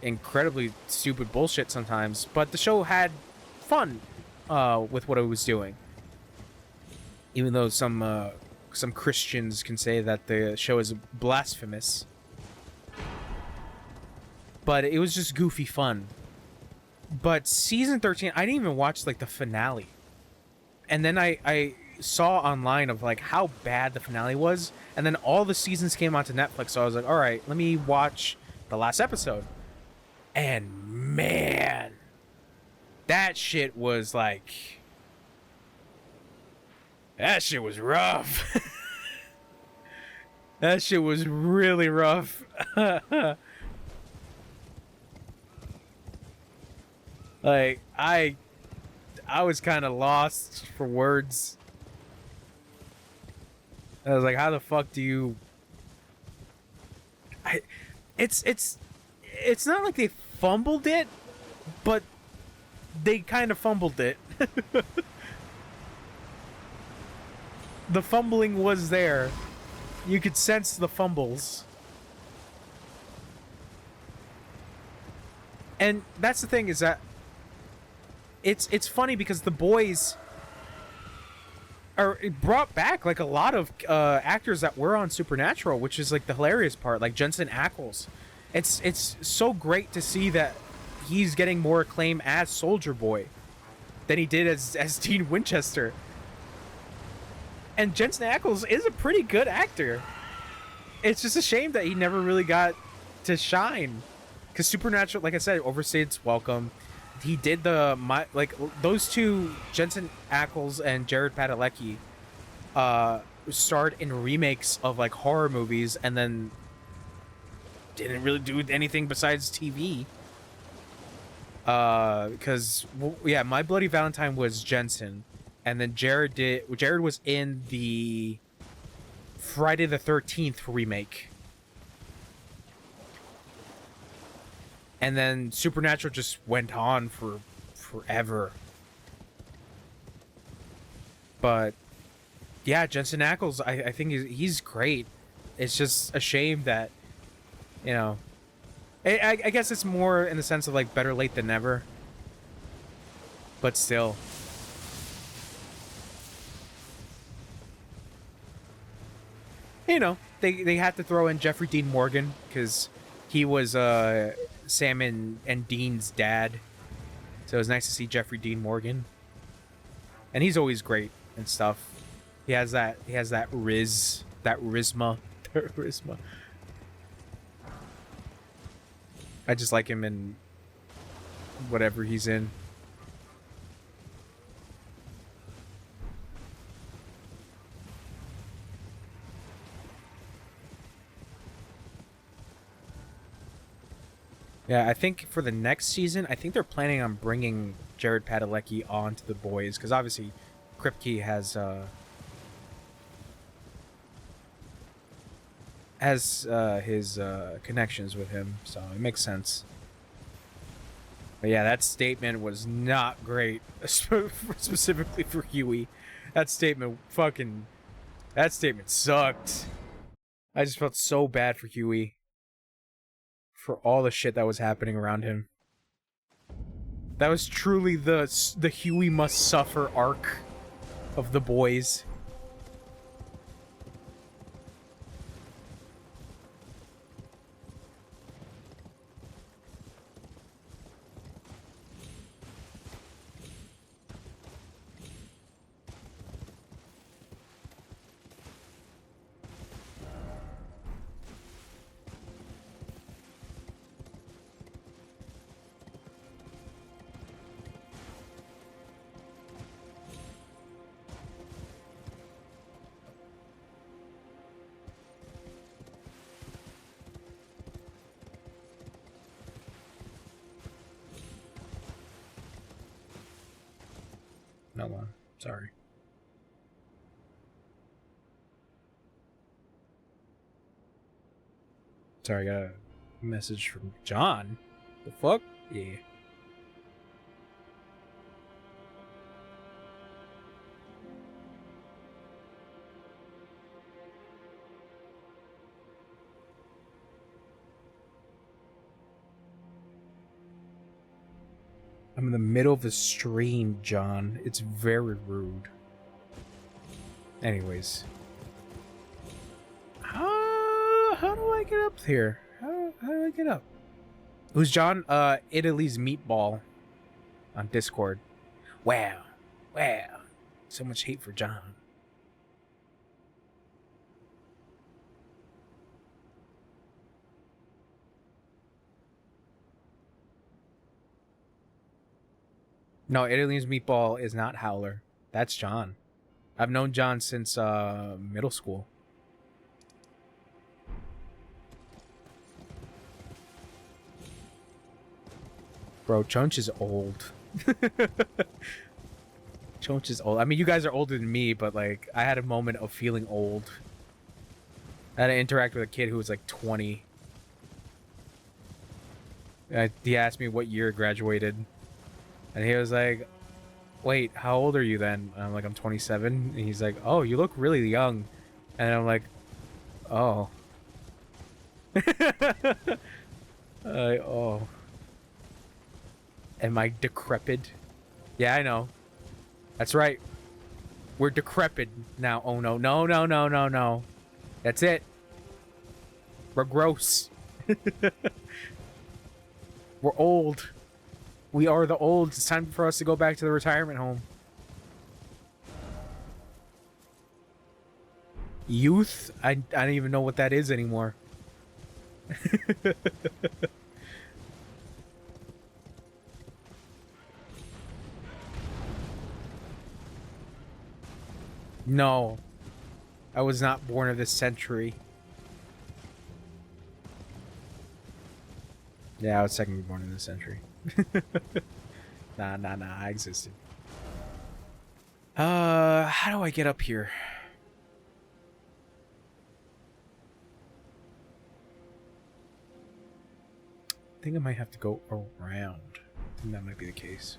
incredibly stupid bullshit sometimes. But the show had fun with what it was doing. Even though some Christians can say that the show is blasphemous. But it was just goofy fun. But season 13, I didn't even watch like the finale. And then I saw online of like how bad the finale was, and then all the seasons came onto Netflix, so I was like, all right, let me watch the last episode. And man, that shit was like, that shit was rough. That shit was really rough. Like, I was kind of lost for words. I was like, how the fuck do you... It's not like they fumbled it, but they kind of fumbled it. The fumbling was there. You could sense the fumbles. And that's the thing, is that it's funny because the boys it brought back like a lot of actors that were on Supernatural, which is like the hilarious part, like Jensen Ackles. It's so great to see that he's getting more acclaim as Soldier Boy than he did as Dean Winchester. And Jensen Ackles is a pretty good actor. It's just a shame that he never really got to shine, because Supernatural, like I said, overstayed its welcome. He did those two, Jensen Ackles and Jared Padalecki, starred in remakes of like horror movies, and then didn't really do anything besides TV. Because yeah, My Bloody Valentine was Jensen, and then Jared was in the Friday the 13th remake. And then Supernatural just went on for forever. But yeah, Jensen Ackles, I think he's great. It's just a shame that, you know, I guess it's more in the sense of like better late than never. But still. You know, they had to throw in Jeffrey Dean Morgan because he was Sam and Dean's dad. So it was nice to see Jeffrey Dean Morgan. And he's always great and stuff. He has that charisma. I just like him in whatever he's in. Yeah, I think for the next season, I think they're planning on bringing Jared Padalecki onto the boys because obviously Kripke has his connections with him, so it makes sense. But yeah, that statement was not great, specifically for Huey. That statement sucked. I just felt so bad for Huey for all the shit that was happening around him. That was truly the Huey must suffer arc of the boys. No one. Sorry. Sorry, I got a message from John. The fuck? Yeah. I'm in the middle of a stream, John. It's very rude. Anyways. How do I get up here? How do I get up? Who's John? Italy's Meatball on Discord. Wow. Wow. So much hate for John. No, Italy's Meatball is not Howler. That's John. I've known John since middle school. Bro, Chunch is old. Chunch is old. I mean, you guys are older than me, but like, I had a moment of feeling old. I had to interact with a kid who was like 20. He asked me what year I graduated. And he was like, wait, how old are you then? And I'm like, I'm 27. And he's like, oh, you look really young. And I'm like, oh. Oh. Am I decrepit? Yeah, I know. That's right. We're decrepit now. Oh, no. No, no, no, no, no. That's it. We're gross. We're old. We are the old. It's time for us to go back to the retirement home. Youth? I don't even know what that is anymore. No. I was not born of this century. Yeah, I was technically born in this century. Nah, I existed. How do I get up here? I think I might have to go around. I think that might be the case.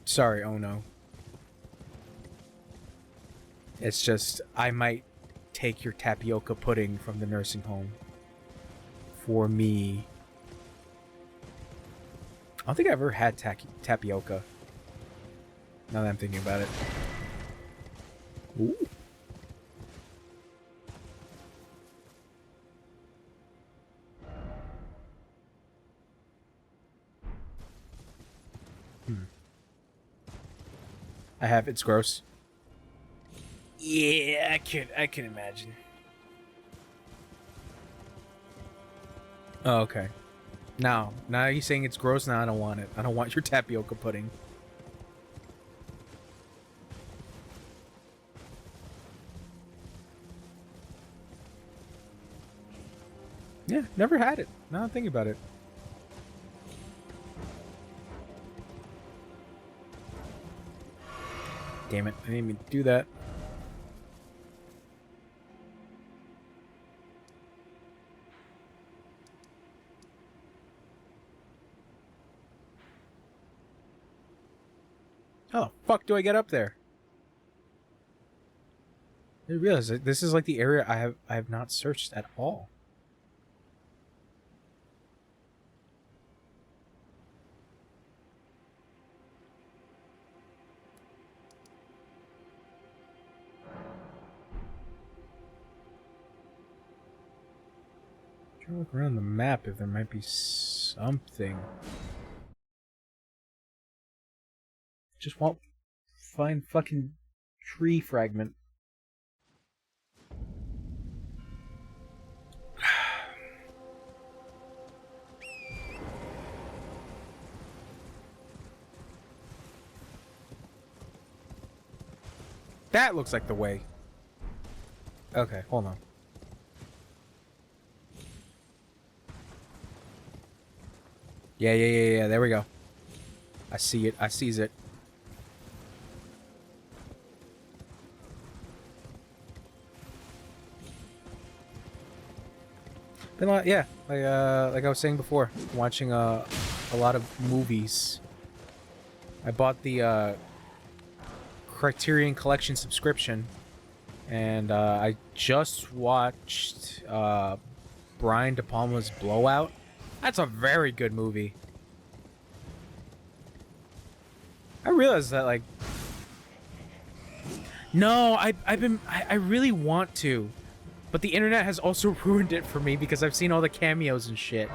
Sorry, oh no. It's just, I might take your tapioca pudding from the nursing home. For me. I don't think I ever had tapioca. Now that I'm thinking about it. Ooh. I have. It's gross. Yeah, I can imagine. Oh, okay. Now you're saying it's gross. Now I don't want it. I don't want your tapioca pudding. Yeah, never had it. Now I'm thinking about it. Damn it, I didn't even do that. How the fuck do I get up there? I realize that this is like the area I have not searched at all. Try to look around the map if there might be something. Just won't find fucking tree fragment. That looks like the way. Okay, hold on. Yeah. There we go. I see it. I sees it. Been a lot, yeah. Like I was saying before, watching a lot of movies. I bought the Criterion Collection subscription, and I just watched Brian De Palma's Blowout. That's a very good movie. I realized that, like, no, I really want to, but the internet has also ruined it for me because I've seen all the cameos and shit.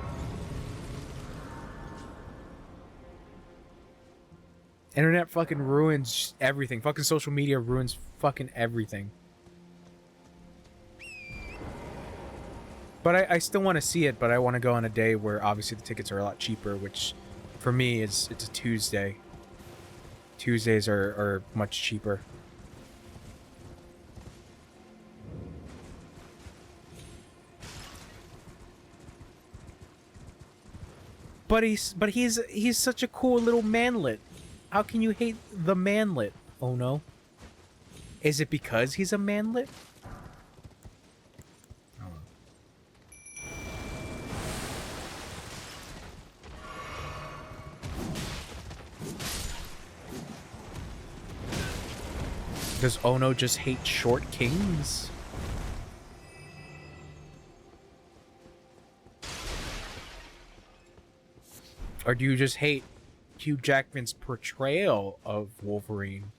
Internet fucking ruins everything. Fucking social media ruins fucking everything. But I still want to see it, but I want to go on a day where obviously the tickets are a lot cheaper, which for me it's a Tuesday. Tuesdays are much cheaper. But he's such a cool little manlet. How can you hate the manlet? Oh no. Is it because he's a manlet? Does Ono just hate short kings? Or do you just hate Hugh Jackman's portrayal of Wolverine?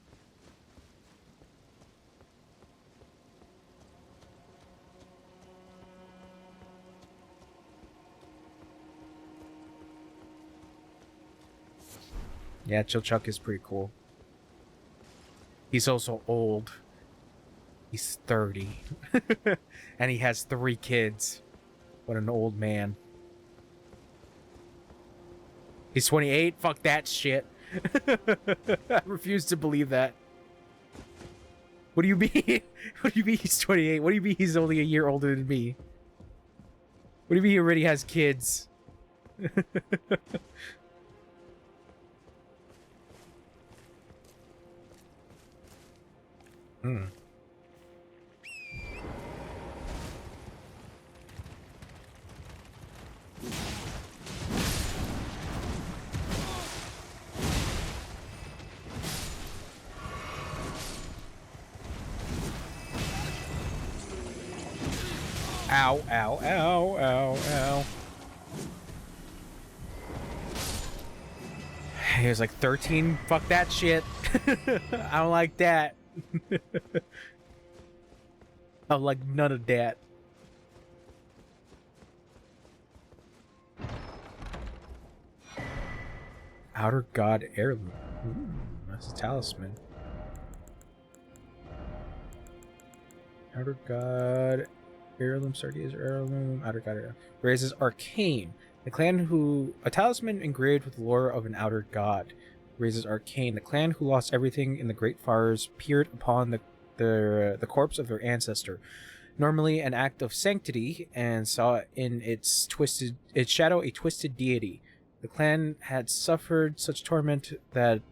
Yeah, Chilchuck is pretty cool. He's also old. He's 30. And he has 3 kids. What an old man. He's 28? Fuck that shit. I refuse to believe that. What do you mean? What do you mean he's 28? What do you mean he's only a year older than me? What do you mean he already has kids? Hmm. Ow, ow, ow, ow, ow. He was like 13. Fuck that shit. I don't like that. I like none of that. Outer God Heirloom. Ooh, that's a talisman. Outer God Heirloom, Sardias, Heirloom, Outer God. Raises Arcane. The clan who... A talisman engraved with the lore of an outer god. Raises Arcane. The clan who lost everything in the Great Fires peered upon the corpse of their ancestor. Normally an act of sanctity, and saw in its shadow a twisted deity. The clan had suffered such torment that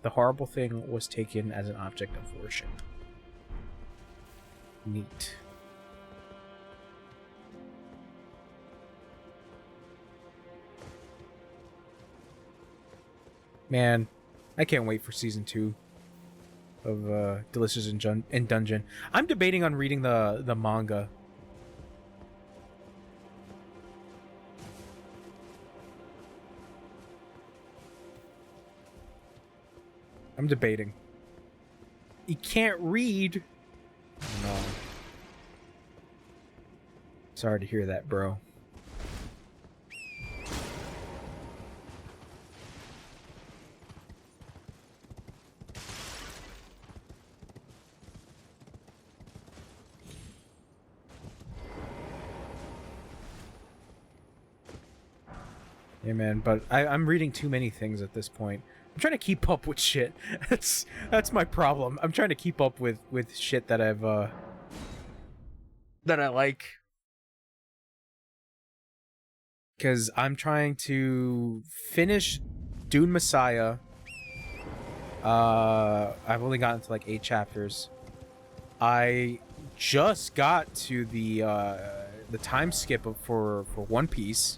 the horrible thing was taken as an object of worship. Neat. Man, I can't wait for season 2 of Delicious in Dungeon. I'm debating on reading the manga. I'm debating. You can't read. No. Sorry to hear that, bro. Yeah, man, but I'm reading too many things at this point. I'm trying to keep up with shit. That's my problem. I'm trying to keep up with shit that that I like. Because I'm trying to finish Dune Messiah. I've only gotten to like 8 chapters. I just got to the time skip for One Piece.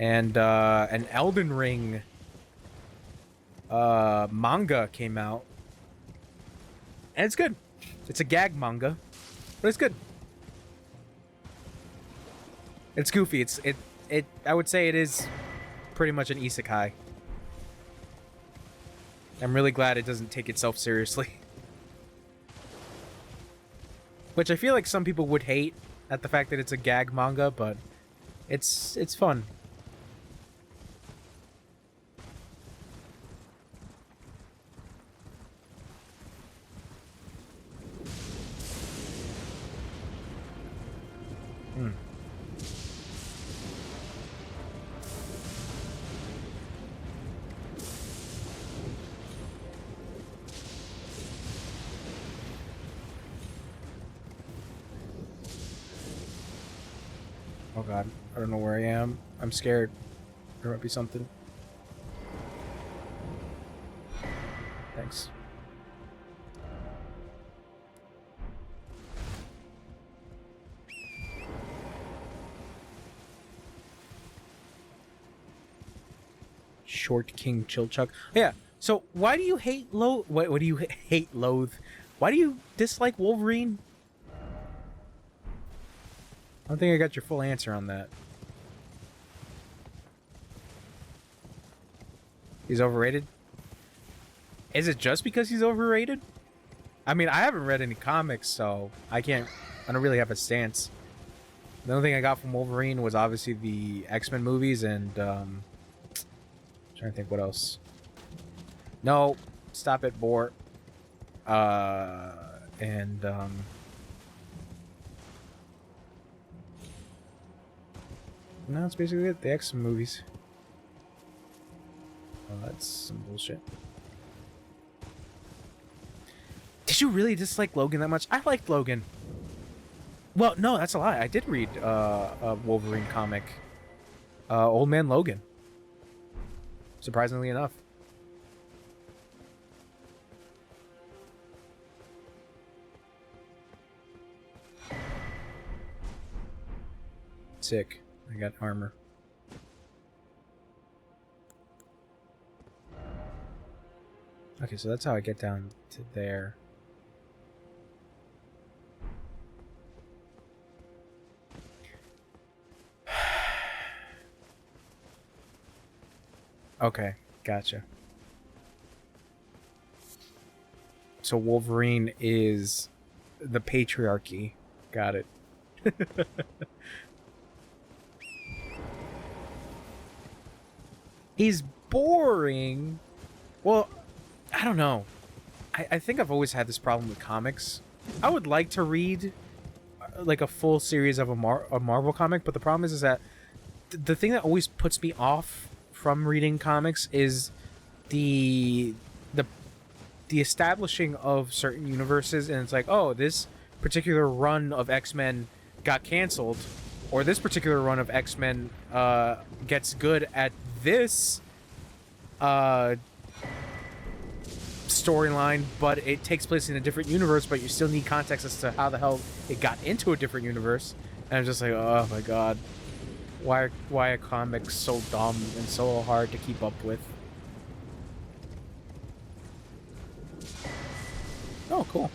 And an Elden Ring manga came out. And it's good. It's a gag manga, but it's good. It's goofy. It I would say it is pretty much an isekai. I'm really glad it doesn't take itself seriously. Which I feel like some people would hate at the fact that it's a gag manga, but it's fun. Oh god, I don't know where I am. I'm scared. There might be something. Thanks. Short King Chilchuck. Yeah. So why do you hate what do you hate loathe? Why do you dislike Wolverine? I don't think I got your full answer on that. He's overrated? Is it just because he's overrated? I mean, I haven't read any comics, so I don't really have a stance. The only thing I got from Wolverine was obviously the X-Men movies and, trying to think what else. No, stop it, Boar. No, that's basically it. The X-Men movies. Oh, that's some bullshit. Did you really dislike Logan that much? I liked Logan. Well, no, that's a lie. I did read a Wolverine comic. Old Man Logan. Surprisingly enough. Sick. I got armor. Okay, so that's how I get down to there. Okay, gotcha. So Wolverine is the patriarchy. Got it. He's boring. Well, I don't know. I think I've always had this problem with comics. I would like to read like a full series of a Marvel comic, but the problem is that the thing that always puts me off from reading comics is the the the establishing of certain universes, and it's like, oh, this particular run of X-Men got canceled, or this particular run of X-Men gets good at this storyline, but it takes place in a different universe, but you still need context as to how the hell it got into a different universe. And I'm just like, oh my god, why are comics so dumb and so hard to keep up with? Oh, cool.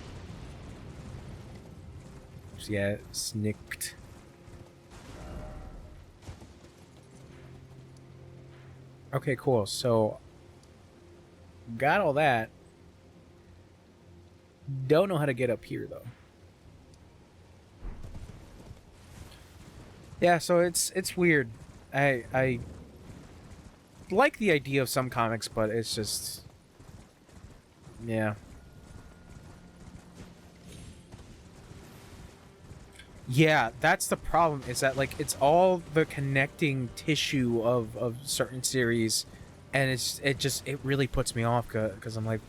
So yeah, snicked. Okay, cool. So got all that. Don't know how to get up here though. Yeah, so it's weird. I like the idea of some comics, but it's just, yeah. Yeah, that's the problem, is that like it's all the connecting tissue of certain series, and it really puts me off, because I'm like,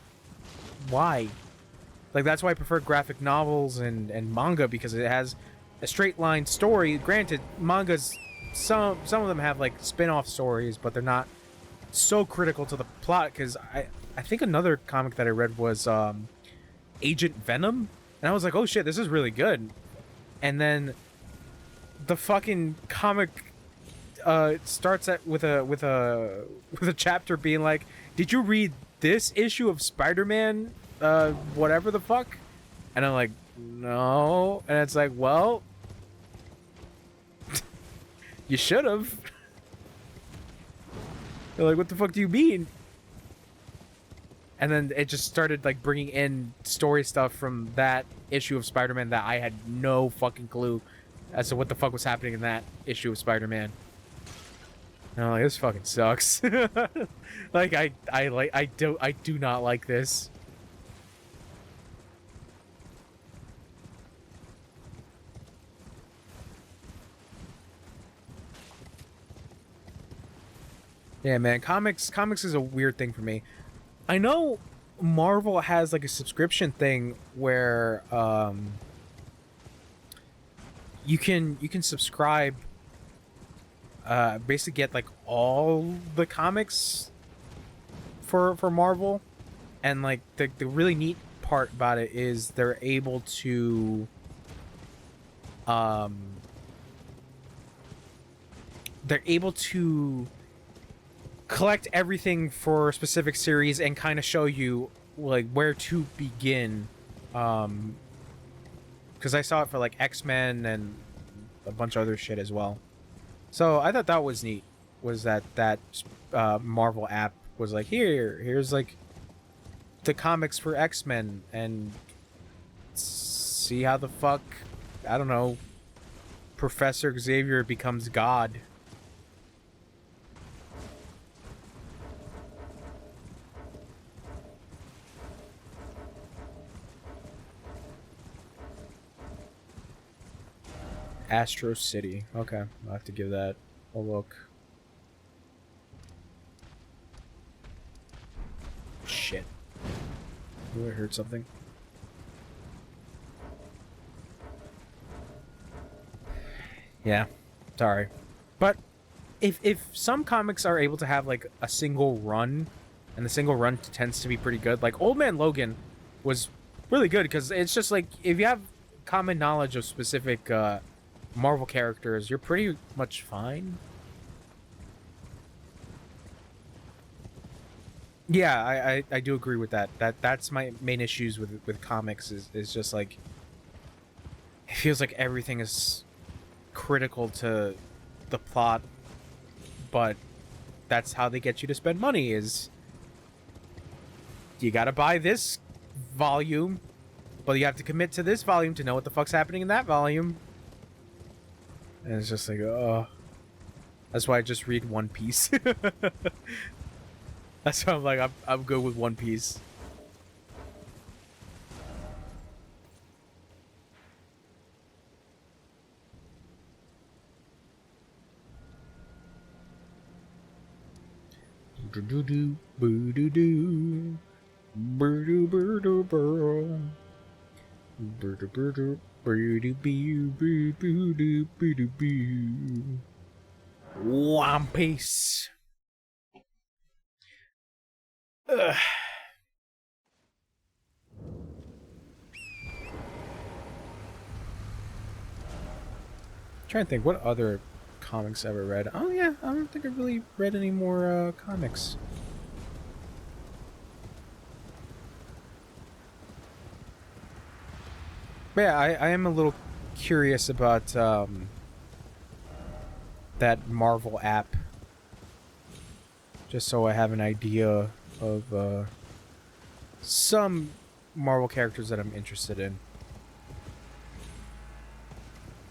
why? Like, that's why I prefer graphic novels and manga, because it has a straight line story. Granted, mangas, some of them have like spin-off stories, but they're not so critical to the plot, because I think another comic that I read was Agent Venom, and I was like, oh shit, this is really good. And then the fucking comic starts with a chapter being like, did you read this issue of Spider-Man whatever the fuck? And I'm like, no. And it's like, well, you should have. They're like, what the fuck do you mean? And then it just started like bringing in story stuff from that issue of Spider-Man that I had no fucking clue as to what the fuck was happening in that issue of Spider-Man. And I'm like, this fucking sucks. Like, I do not like this. Yeah, man, comics is a weird thing for me. I know Marvel has like a subscription thing where you can subscribe, basically get like all the comics for Marvel, and like the really neat part about it is they're able to collect everything for a specific series and kind of show you like where to begin, because I saw it for like X-Men and a bunch of other shit as well. So I thought that was neat, was that Marvel app was like, here's like the comics for X-Men, and see how the fuck, I don't know, Professor Xavier becomes God. Astro City. Okay, I'll have to give that a look. Shit. Ooh, I heard something. Yeah, sorry. But if some comics are able to have like a single run, and the single run tends to be pretty good, like Old Man Logan was really good, because it's just like, if you have common knowledge of specific Marvel characters, you're pretty much fine. Yeah, I do agree with that. That's my main issues with comics, is just like, it feels like everything is critical to the plot, but that's how they get you to spend money, is you gotta buy this volume, but you have to commit to this volume to know what the fuck's happening in that volume. And it's just like, oh. That's why I just read One Piece. That's why I'm like, I'm good with One Piece. One Piece. Ugh. Trying to think what other comics I ever read. Oh yeah, I don't think I really read any more comics. But yeah, I am a little curious about that Marvel app, just so I have an idea of some Marvel characters that I'm interested in,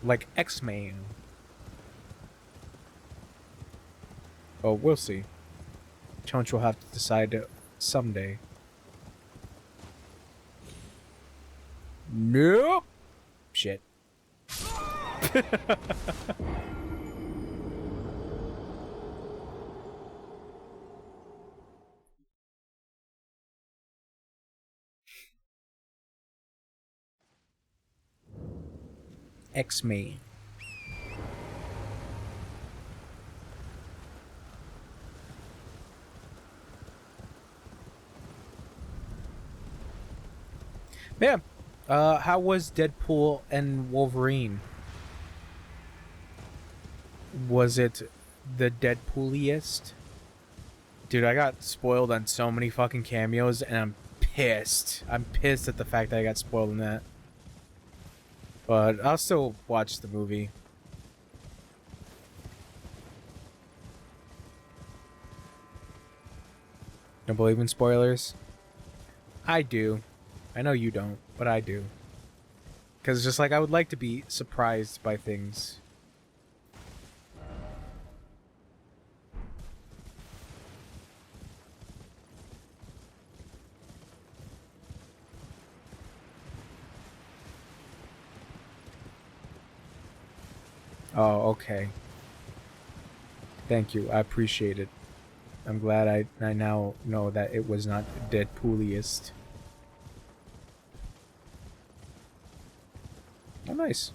like X-Men. Oh, we'll see. Chunch will have to decide someday. Nope. Shit. X-Men. Yeah. How was Deadpool and Wolverine? Was it the Deadpooliest? Dude, I got spoiled on so many fucking cameos, and I'm pissed. I'm pissed at the fact that I got spoiled in that. But I'll still watch the movie. Don't believe in spoilers? I do. I know you don't, but I do. Because it's just like I would like to be surprised by things. Oh, okay. Thank you. I appreciate it. I'm glad I now know that it was not Deadpooliest. Oh, nice.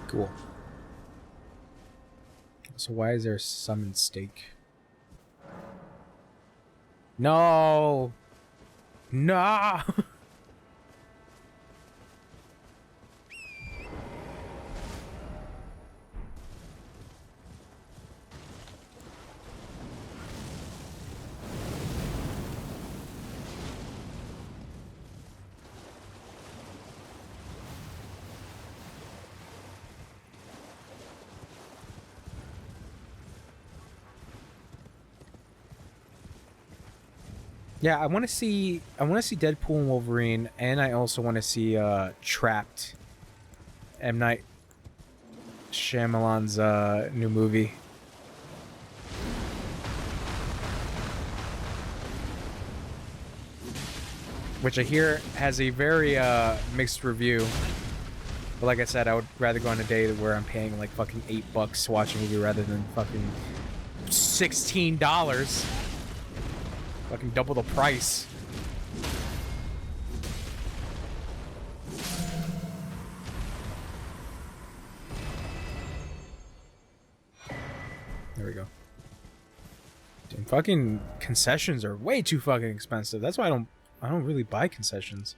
Cool. So why is there summoned steak? No! No! Yeah, I want to see Deadpool and Wolverine, and I also want to see Trapped, M. Night Shyamalan's new movie. Which I hear has a very mixed review. But like I said, I would rather go on a day where I'm paying like fucking $8 to watch a movie rather than fucking $16. Fucking double the price. There we go. Dude, fucking concessions are way too fucking expensive. That's why I don't really buy concessions.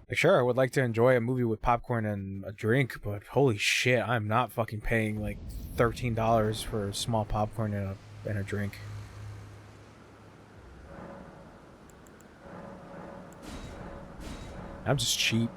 Like, sure, I would like to enjoy a movie with popcorn and a drink, but holy shit, I'm not fucking paying like $13 for small popcorn and a drink. I'm just cheap.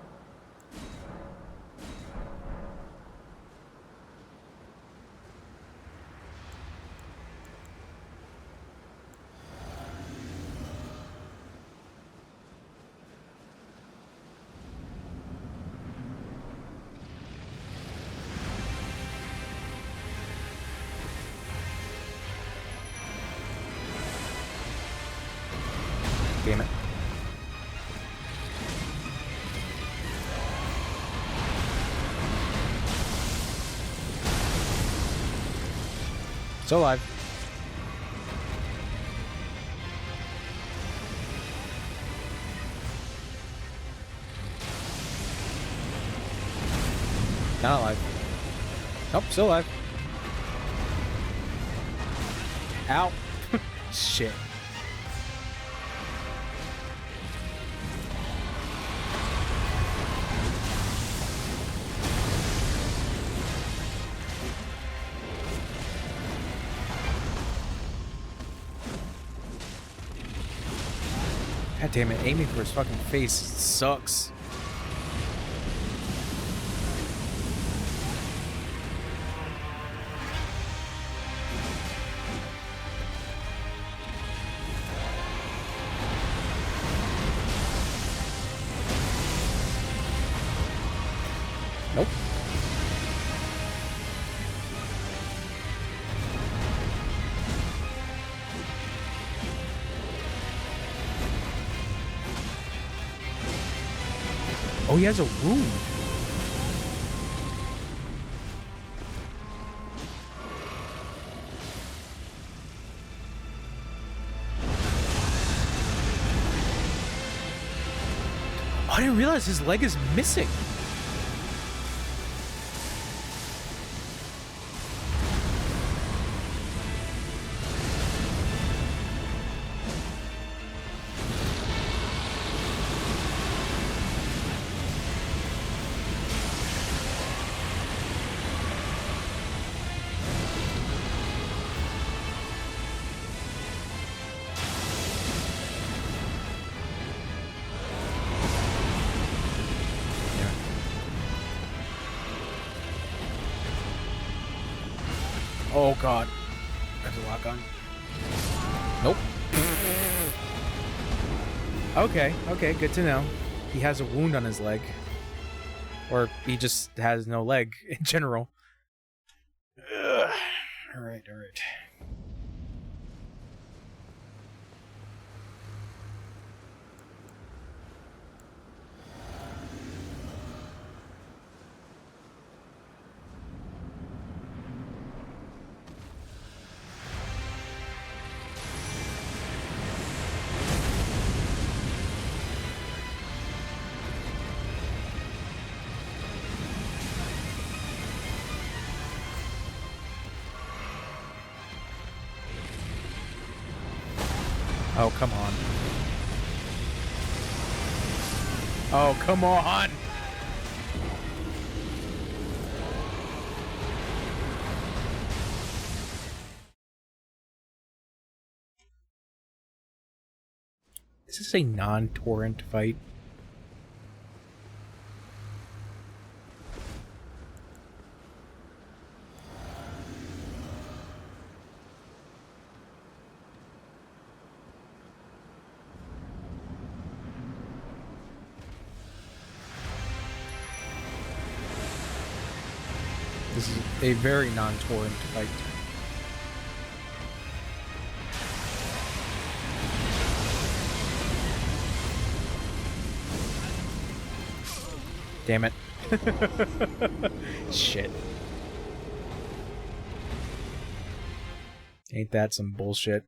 Damn it. Still alive. Not alive. Nope, still alive. Ow. Shit. God damn it, aiming for his fucking face sucks. Nope. Oh, he has a wound. Oh, I didn't realize his leg is missing. Oh god. There's a lock on. Nope. Okay, good to know. He has a wound on his leg. Or he just has no leg in general. Alright. Oh, come on. Oh, come on! Is this a non-torrent fight? This is a very non-torrent fight. Damn it. Shit. Ain't that some bullshit?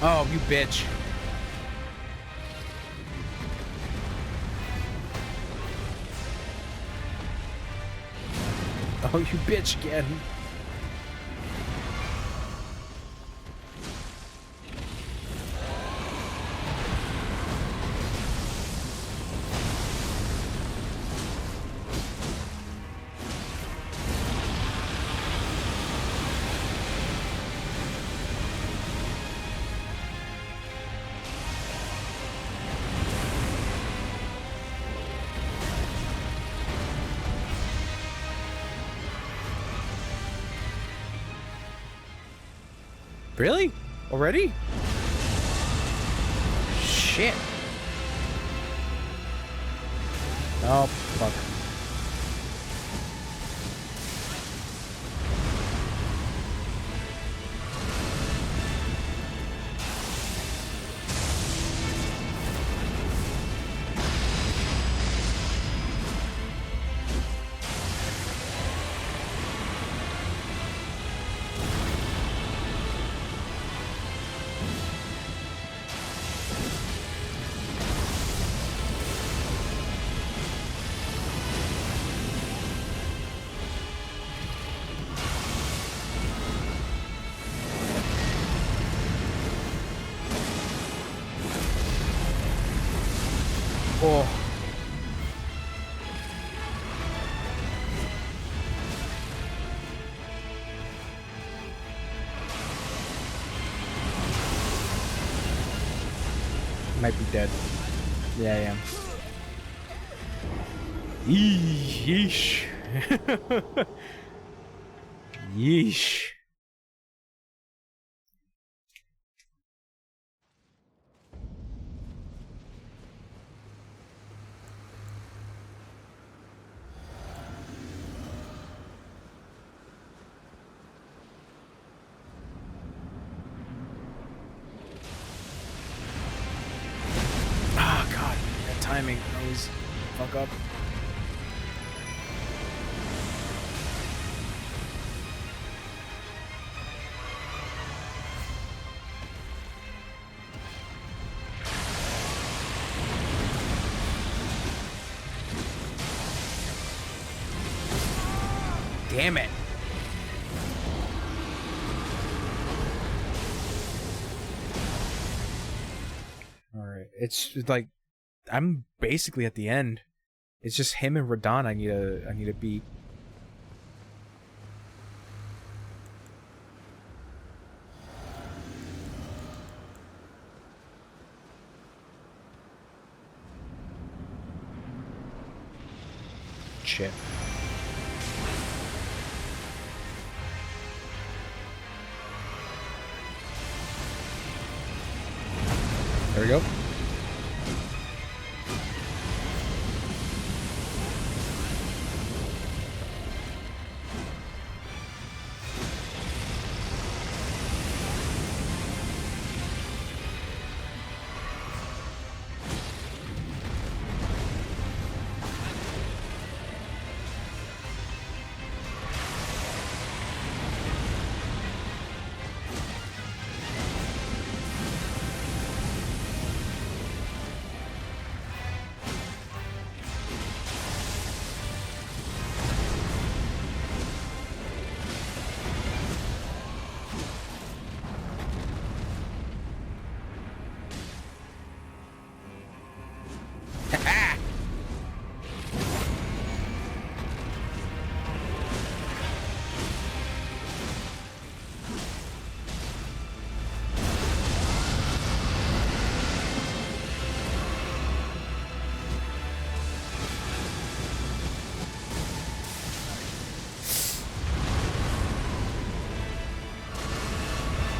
Oh, you bitch. Oh, you bitch again. Really? Already? Shit. Oh, fuck. Oh. Might be dead. Yeah, I am. Yeesh. Yeesh. Ah, God. That timing always fuck up. Damn it. Alright. It's like I'm basically at the end. It's just him and Radon I need to beat. Shit. There we go.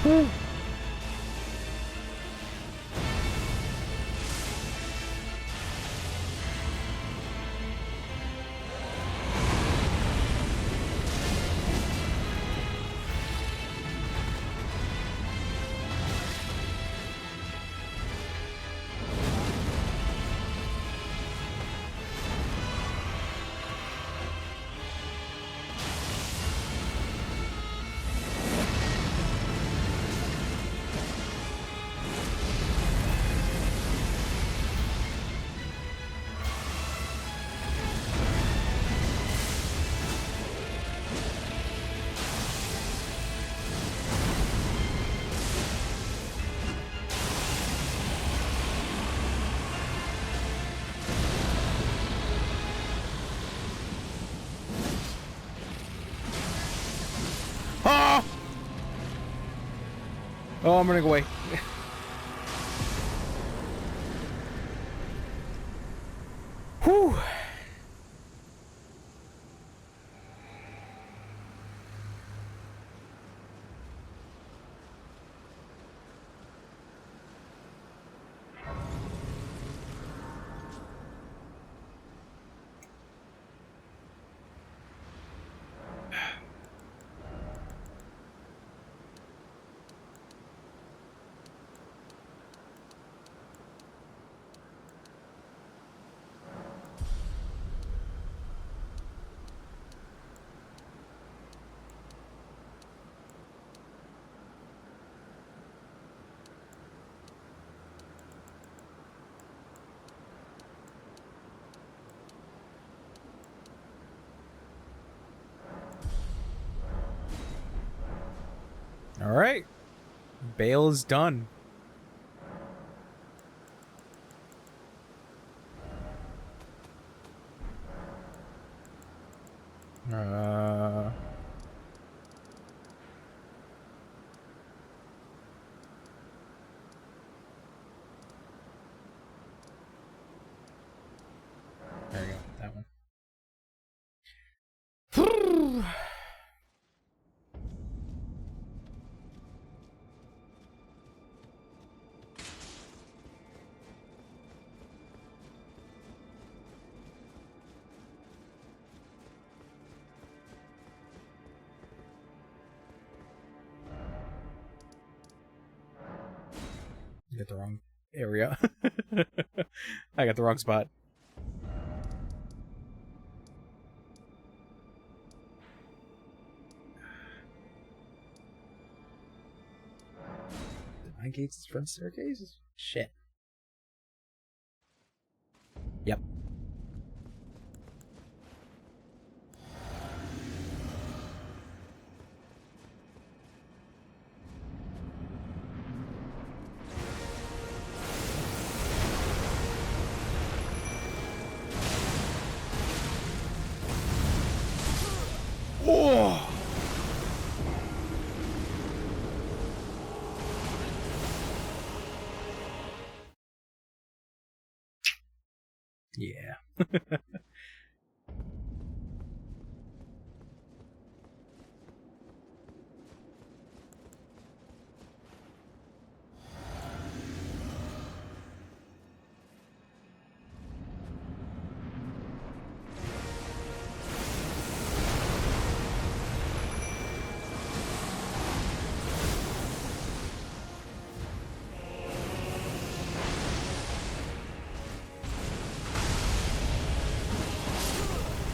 Woo. Ah! Oh, I'm running away. Whew. Alright. Bale is done. There we go. That one. I got the wrong area. I got the wrong spot. Divine gates, front staircase? Shit. Yep. Oh! Yeah.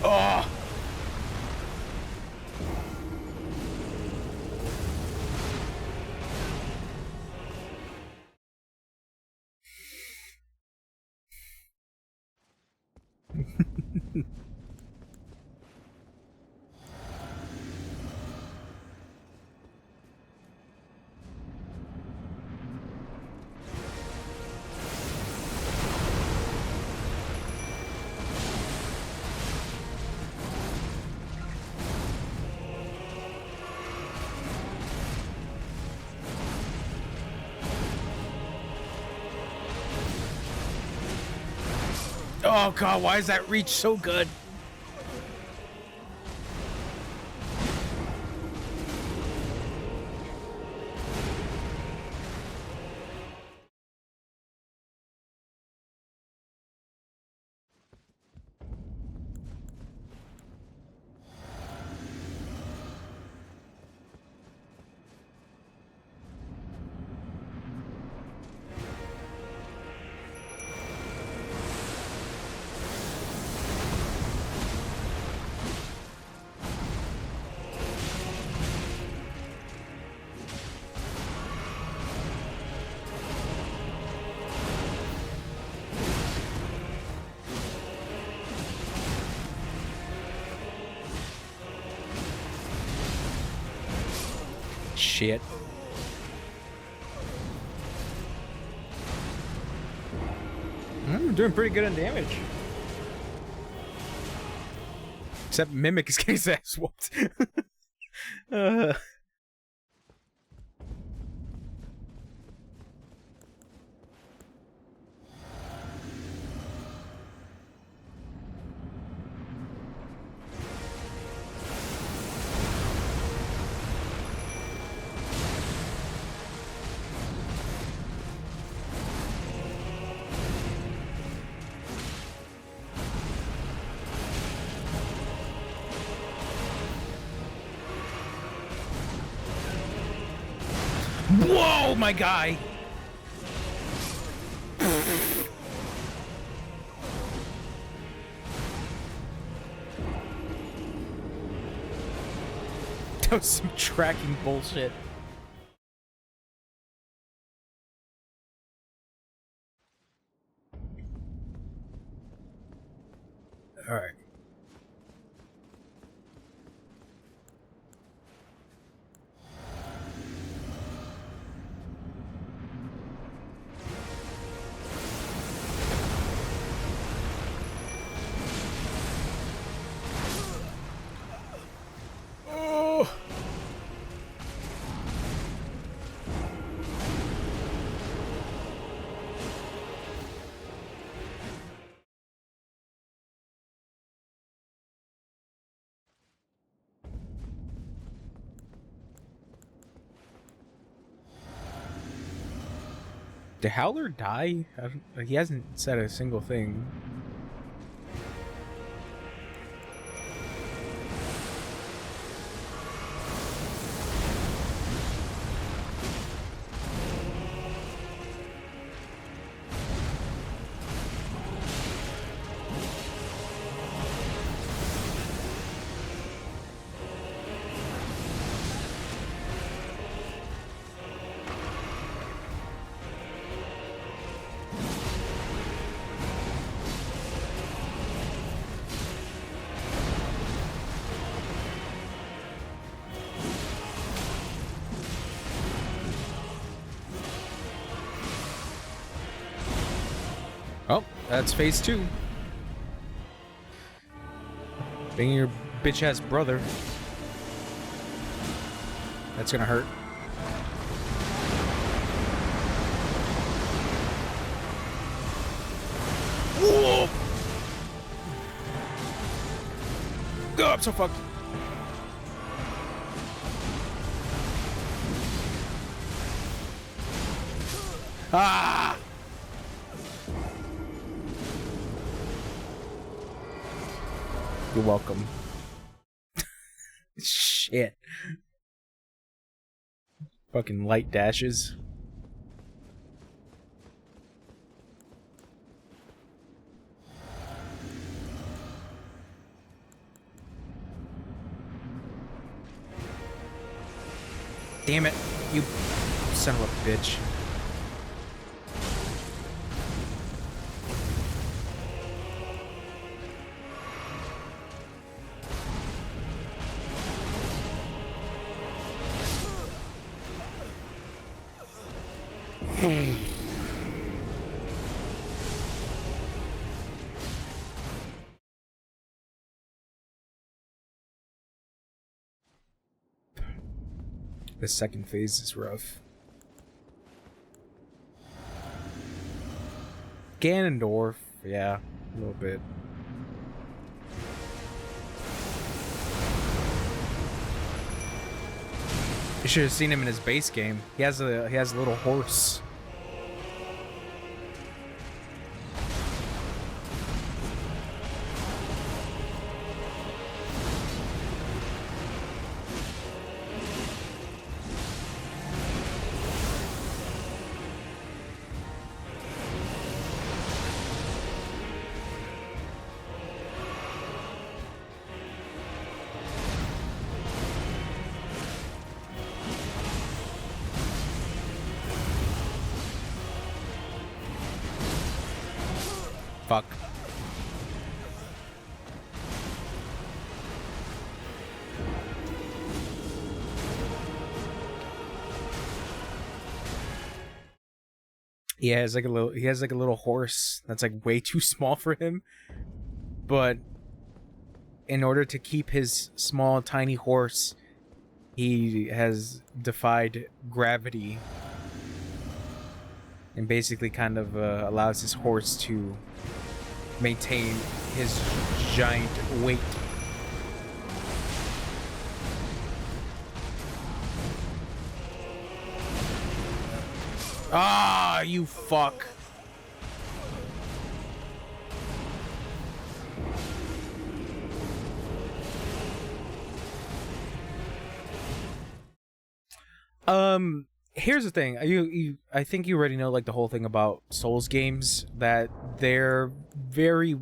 Oh! Oh god, why is that reach so good? Shit. I'm doing pretty good on damage. Except Mimic is getting his ass whooped. Whoa, my guy! That was some tracking bullshit. Alright. Did Howler die? He hasn't said a single thing. Oh, that's phase 2. Being your bitch-ass brother. That's gonna hurt. Whoa! Oh, I'm so fucked. Ah! You're welcome. Shit. Fucking light dashes. Damn it, you son of a bitch. The second phase is rough. Ganondorf, yeah, a little bit. You should have seen him in his base game. He has a little horse. Fuck. Yeah, he has like a little horse that's like way too small for him. But in order to keep his small tiny horse, he has defied gravity and basically kind of allows his horse to maintain his giant weight. Ah, you fuck. Here's the thing. I think you already know like the whole thing about Souls games, that they're very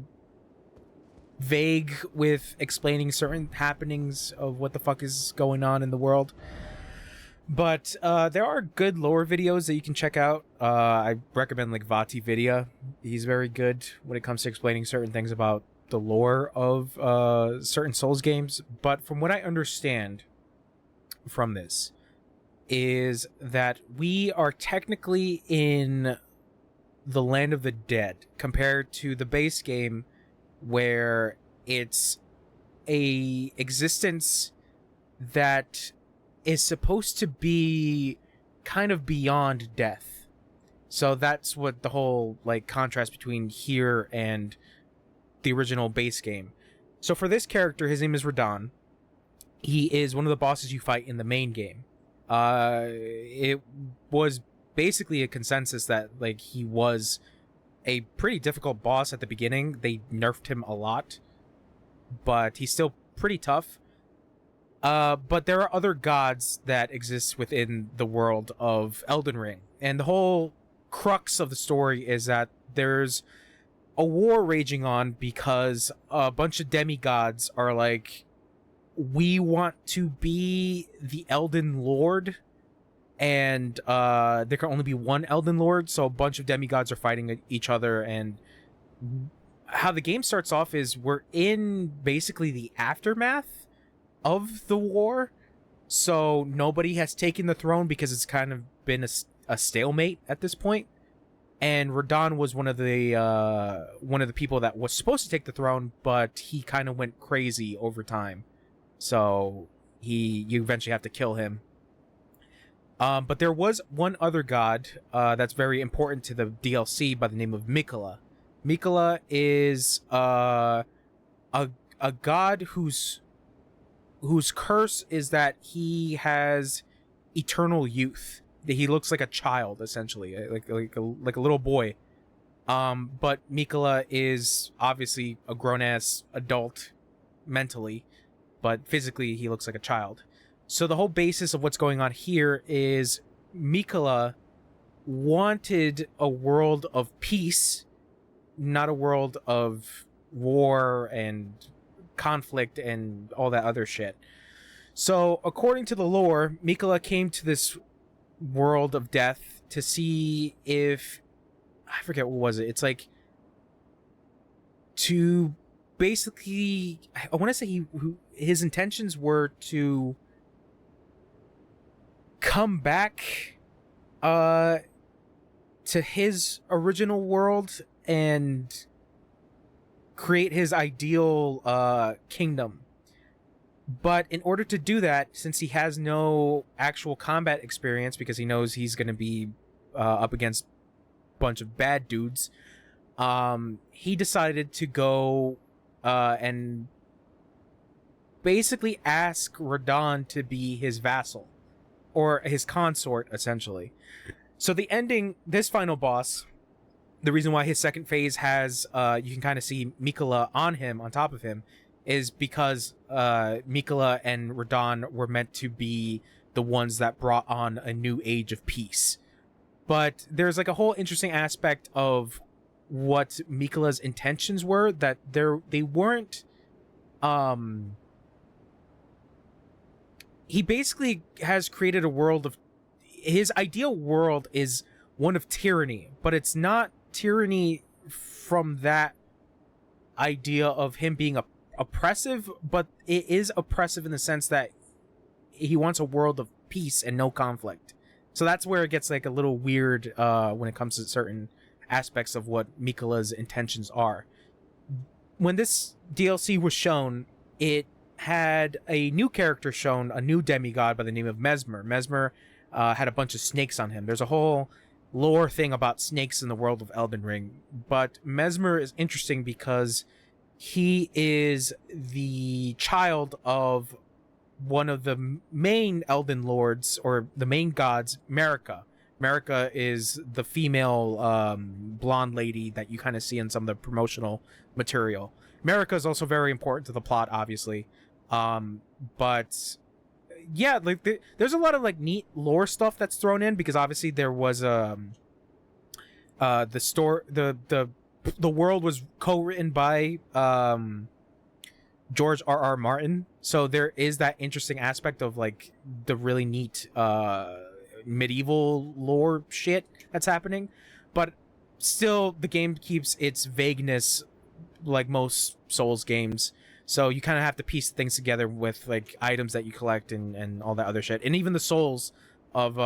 vague with explaining certain happenings of what the fuck is going on in the world. But there are good lore videos that you can check out. I recommend like Vati Vidya. He's very good when it comes to explaining certain things about the lore of certain Souls games. But from what I understand from this is that we are technically in the land of the dead compared to the base game, where it's a existence that is supposed to be kind of beyond death. So that's what the whole like contrast between here and the original base game. So for this character, his name is Radahn. He is one of the bosses you fight in the main game. It was basically a consensus that like he was a pretty difficult boss at the beginning. They nerfed him a lot, but he's still pretty tough. But there are other gods that exist within the world of Elden Ring, and the whole crux of the story is that there's a war raging on because a bunch of demigods are like, we want to be the Elden Lord, and there can only be one Elden Lord, so a bunch of demigods are fighting each other. And how the game starts off is we're in basically the aftermath of the war, so nobody has taken the throne because it's kind of been a stalemate at this point. And Radahn was one of the people that was supposed to take the throne, but he kind of went crazy over time, so you eventually have to kill him. But there was one other god that's very important to the DLC by the name of Mikola. Mikola is a god whose curse is that he has eternal youth. He looks like a child, essentially, like a little boy. But Mikola is obviously a grown-ass adult mentally, but physically he looks like a child. So the whole basis of what's going on here is Mikola wanted a world of peace, not a world of war and conflict and all that other shit. So according to the lore, Mikola came to this world of death to see if, I forget what was it. It's like to basically, I want to say his intentions were to come back to his original world and create his ideal kingdom. But in order to do that, since he has no actual combat experience, because he knows he's going to be up against a bunch of bad dudes, he decided to go and basically ask Radahn to be his vassal, or his consort, essentially. So the ending, this final boss, the reason why his second phase has, you can kind of see Mikola on top of him, is because Mikola and Radahn were meant to be the ones that brought on a new age of peace. But there's like a whole interesting aspect of what Mikola's intentions were, that they weren't. He basically has created a world of, his ideal world is one of tyranny, but it's not tyranny from that idea of him being oppressive, but it is oppressive in the sense that he wants a world of peace and no conflict. So that's where it gets like a little weird when it comes to certain aspects of what Mikola's intentions are. When this DLC was shown, it had a new character shown, a new demigod by the name of Mesmer. Mesmer had a bunch of snakes on him. There's a whole lore thing about snakes in the world of Elden Ring, but Mesmer is interesting because he is the child of one of the main Elden Lords, or the main gods, Marika. Marika is the female blonde lady that you kind of see in some of the promotional material. Marika is also very important to the plot, obviously. But yeah, like there's a lot of like neat lore stuff that's thrown in, because obviously there was the world was co-written by George R.R. Martin, so there is that interesting aspect of like the really neat medieval lore shit that's happening. But still, the game keeps its vagueness, like most Souls games. So you kind of have to piece things together with like items that you collect and all that other shit. And even the souls of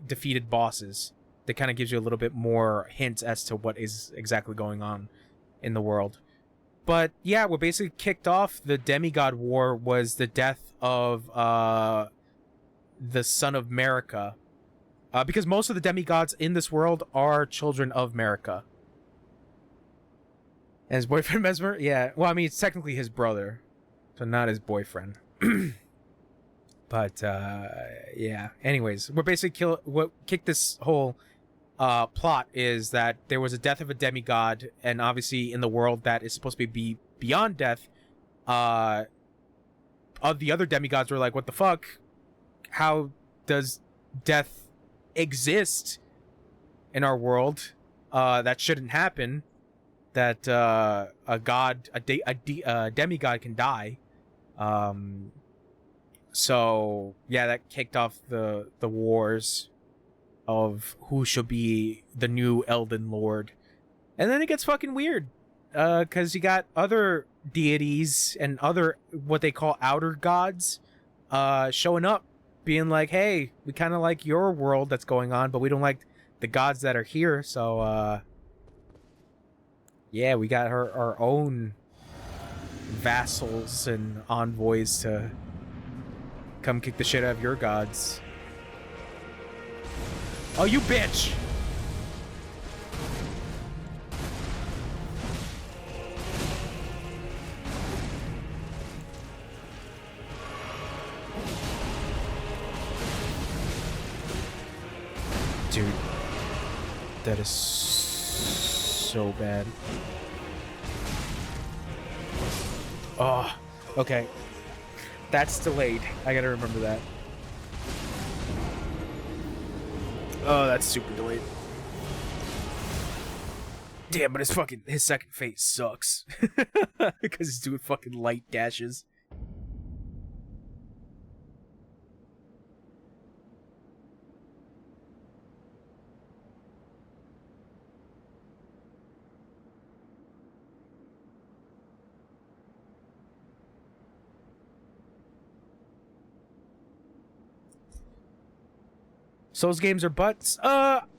defeated bosses, that kind of gives you a little bit more hints as to what is exactly going on in the world. But yeah, what basically kicked off the demigod war was the death of the son of Marika. Because most of the demigods in this world are children of Marika. And his boyfriend Mesmer? Yeah. Well, I mean, it's technically his brother, so not his boyfriend. But, yeah. Anyways, we're basically what kicked this whole plot is that there was a death of a demigod, and obviously in the world that is supposed to be beyond death, of the other demigods were like, what the fuck? How does death exist in our world? That shouldn't happen. That a demigod can die. So yeah, that kicked off the wars of who should be the new Elden Lord. And then it gets fucking weird. Because you got other deities and other what they call outer gods showing up, being like, hey, we kind of like your world that's going on, but we don't like the gods that are here. So yeah, we got our own vassals and envoys to come kick the shit out of your gods. Oh, you bitch! Dude, that is so bad. Oh, okay. That's delayed. I gotta remember that. Oh, that's super delayed. Damn, but his second phase sucks. Because he's doing fucking light dashes. Souls games are butts.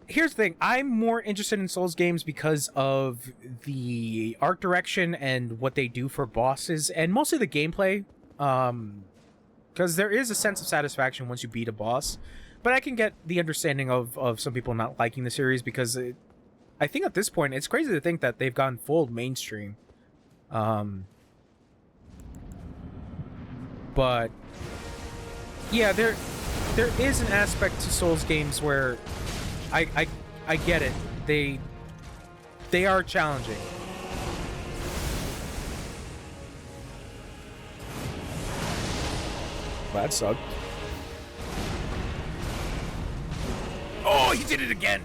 Here's the thing. I'm more interested in Souls games because of the art direction and what they do for bosses, and mostly the gameplay. Because there is a sense of satisfaction once you beat a boss. But I can get the understanding of some people not liking the series because I think at this point, it's crazy to think that they've gone full mainstream. But yeah, there is an aspect to Souls games where I get it. They are challenging. Well, that sucked. Oh, he did it again!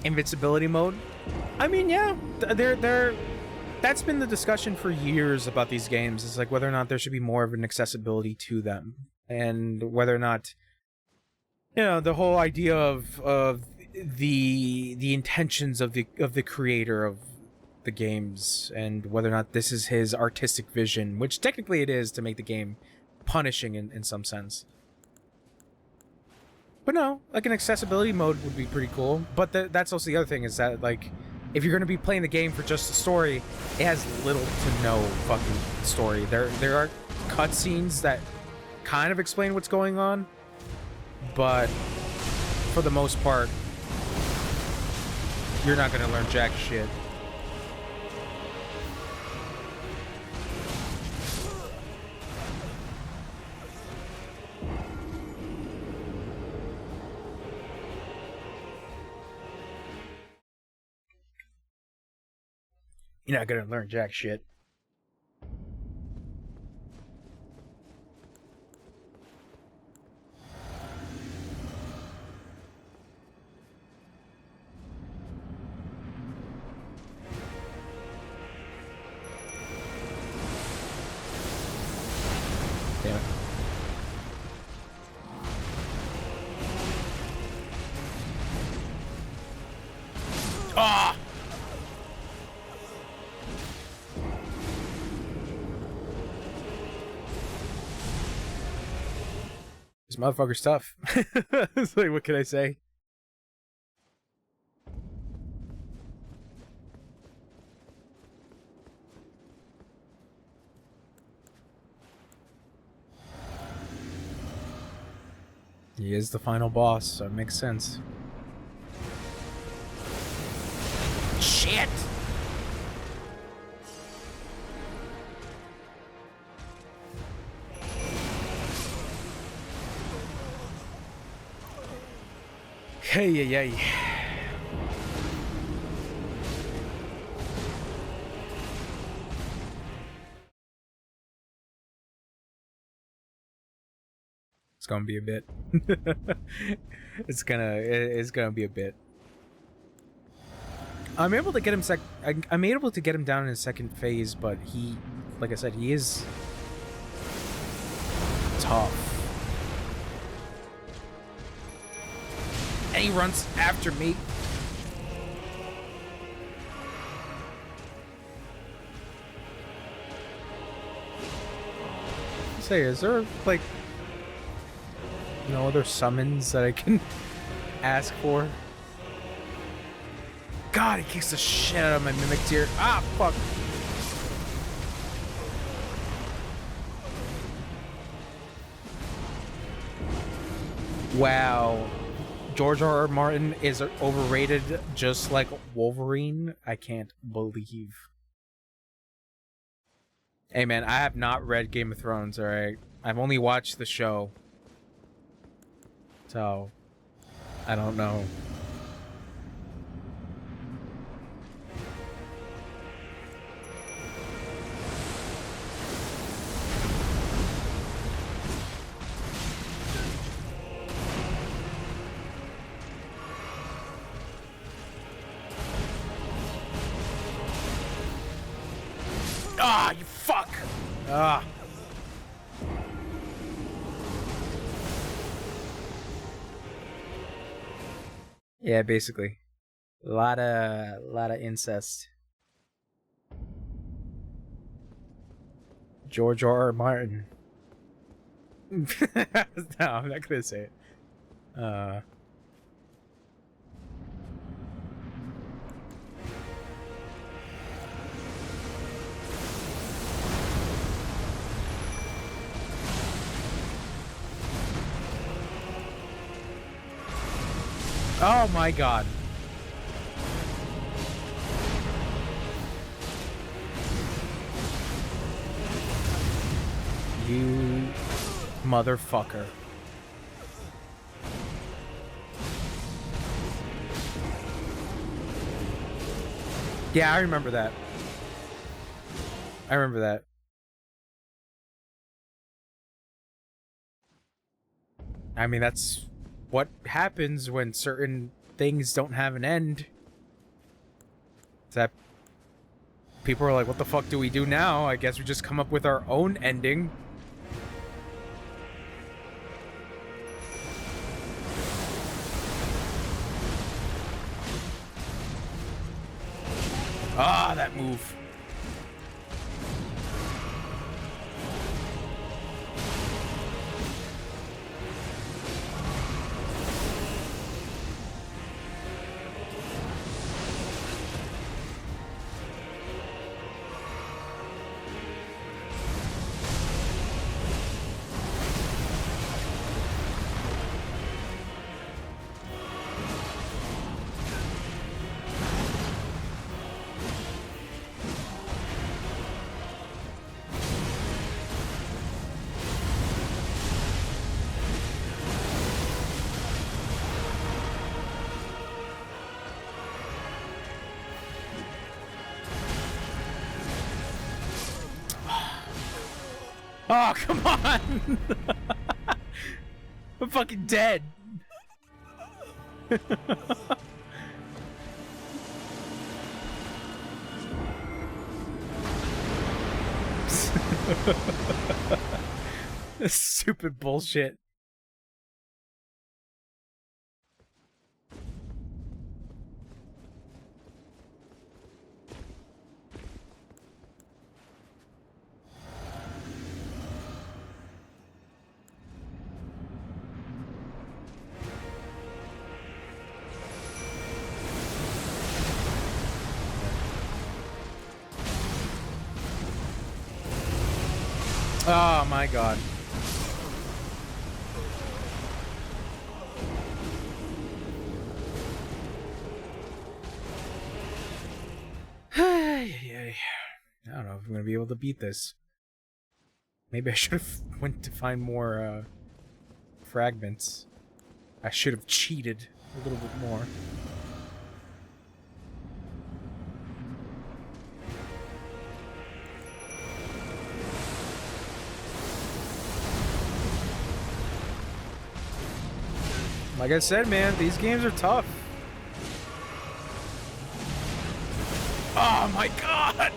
Invincibility mode? I mean, yeah, they're that's been the discussion for years about these games. It's like whether or not there should be more of an accessibility to them, and whether or not, you know, the whole idea of the intentions of the creator of the games, and whether or not this is his artistic vision, which technically it is, to make the game punishing in some sense. But no, like an accessibility mode would be pretty cool. But that's also the other thing, is that, like, if you're going to be playing the game for just the story, it has little to no fucking story. There are cutscenes that kind of explain what's going on, but for the most part, you're not going to learn jack shit. You're not gonna learn jack shit. Damn it. Ah! This motherfucker's tough. It's like, what can I say? He is the final boss, so it makes sense. Shit! Hey, yeah, yeah. It's gonna be a bit. It's gonna be a bit. I'm able to get him I'm able to get him down in his second phase, but he, like I said, he is tough. And he runs after me. Say, is there like no other summons that I can ask for? God, he kicks the shit out of my Mimic Tier. Ah, fuck. Wow. George R.R. Martin is overrated just like Wolverine. I can't believe. Hey, man, I have not read Game of Thrones, alright? I've only watched the show. So, I don't know. Ah, you fuck! Ah. Yeah, basically. A lot of incest. George R.R. Martin. No, I'm not gonna say it. Oh my god. You motherfucker. Yeah, I remember that. I remember that. I mean, that's what happens when certain things don't have an end. Is that people are like, what the fuck do we do now? I guess we just come up with our own ending. Ah, that move. Oh, come on! I'm fucking dead. This stupid bullshit. Oh my god. I don't know if I'm gonna be able to beat this. Maybe I should have went to find more fragments. I should have cheated. a little bit more. Like I said, man, these games are tough. Oh my god!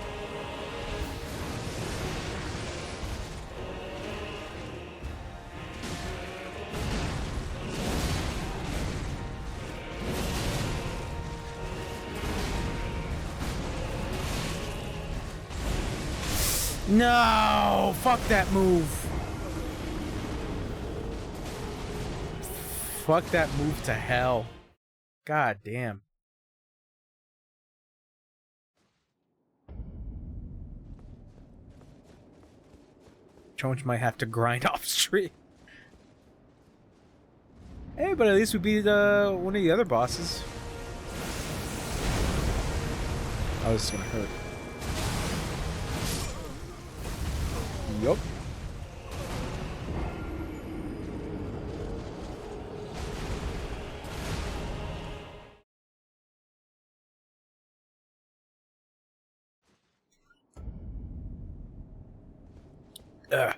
No! Fuck that move. Fuck that move to hell. God damn. Chonch might have to grind off stream. Hey, but at least we beat one of the other bosses. Oh, this is gonna hurt. Yup. Ugh.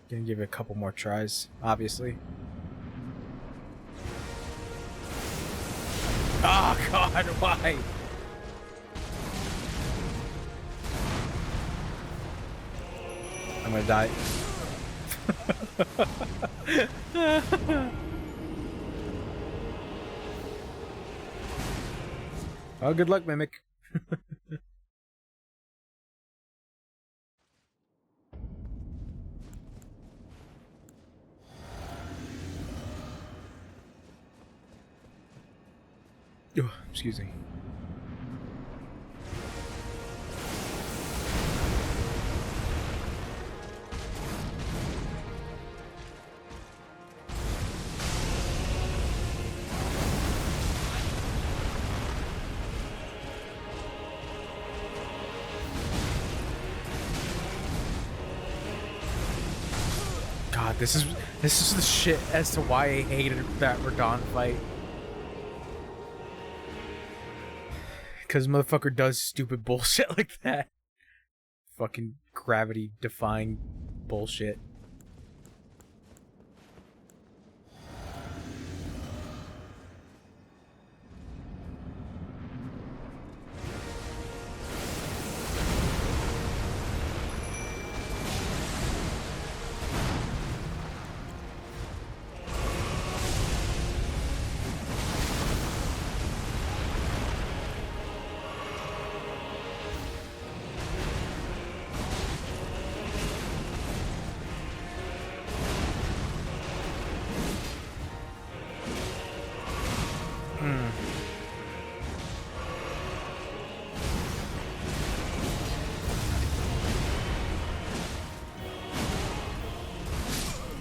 Gonna give it a couple more tries, obviously. Oh god, why? I'm gonna die. Oh, good luck, Mimic. Oh, excuse me. God, this is the shit as to why I hated that Radon fight. Because motherfucker does stupid bullshit like that. Fucking gravity-defying bullshit.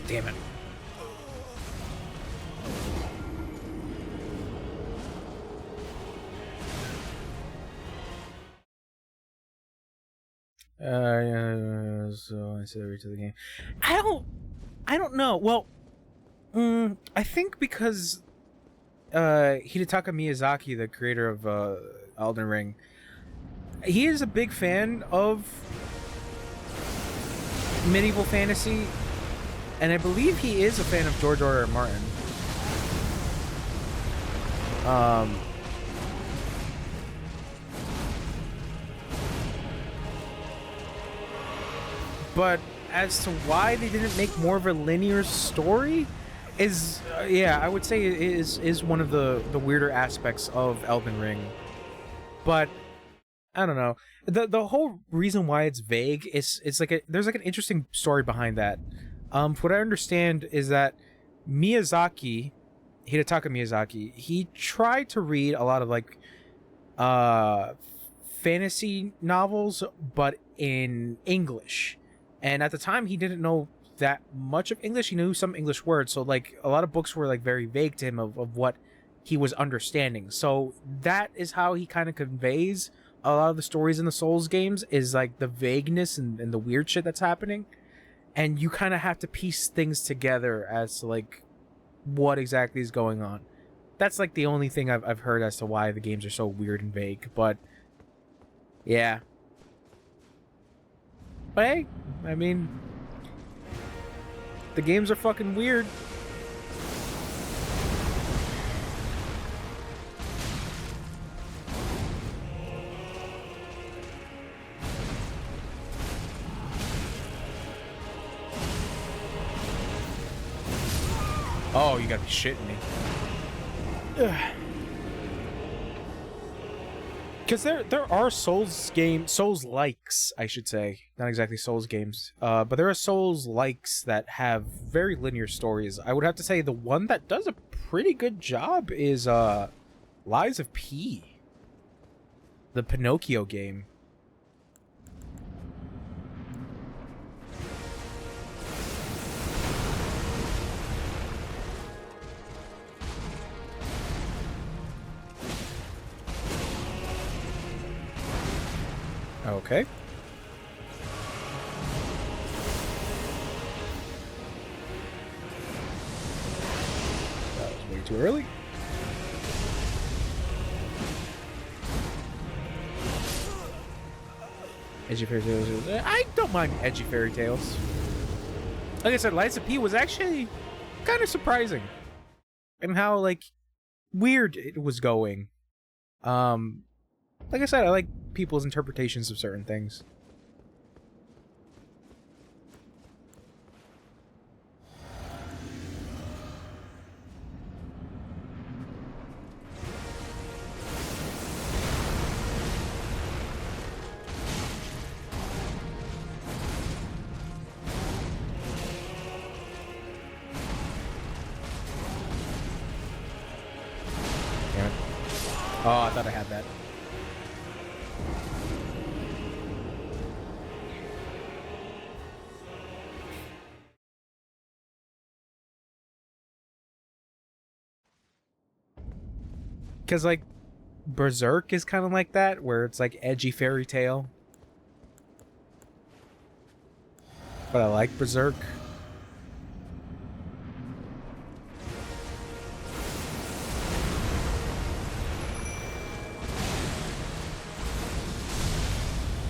Damn it. So I said every to the game. I don't know. Well, I think because Hidetaka Miyazaki, the creator of Elden Ring, he is a big fan of medieval fantasy, and I believe he is a fan of George R. R. Martin. But as to why they didn't make more of a linear story is, yeah, I would say is one of the weirder aspects of Elden Ring. But I don't know. The whole reason why it's vague is it's like there's like an interesting story behind that. What I understand is that Miyazaki, Hidetaka Miyazaki, he tried to read a lot of like uh fantasy novels but in English. And at the time he didn't know that much of English. He knew some English words, so like a lot of books were like very vague to him of what he was understanding. So that is how he kind of conveys a lot of the stories in the Souls games, is like the vagueness and the weird shit that's happening. And you kind of have to piece things together as to like what exactly is going on. That's like the only thing I've heard as to why the games are so weird and vague. But yeah. But hey, I mean, the games are fucking weird. Oh, you gotta be shitting me. Because there are Souls likes, I should say, not exactly Souls games, but there are Souls likes that have very linear stories. I would have to say the one that does a pretty good job is Lies of P, the Pinocchio game. Okay. That was way too early. Edgy fairy tales. I don't mind edgy fairy tales. Like I said, Lies of P was actually kind of surprising, and how like weird it was going. Like I said, I like people's interpretations of certain things. Damn it. Oh, I thought I had that. Because, like, Berserk is kind of like that, where it's like edgy fairy tale. But I like Berserk.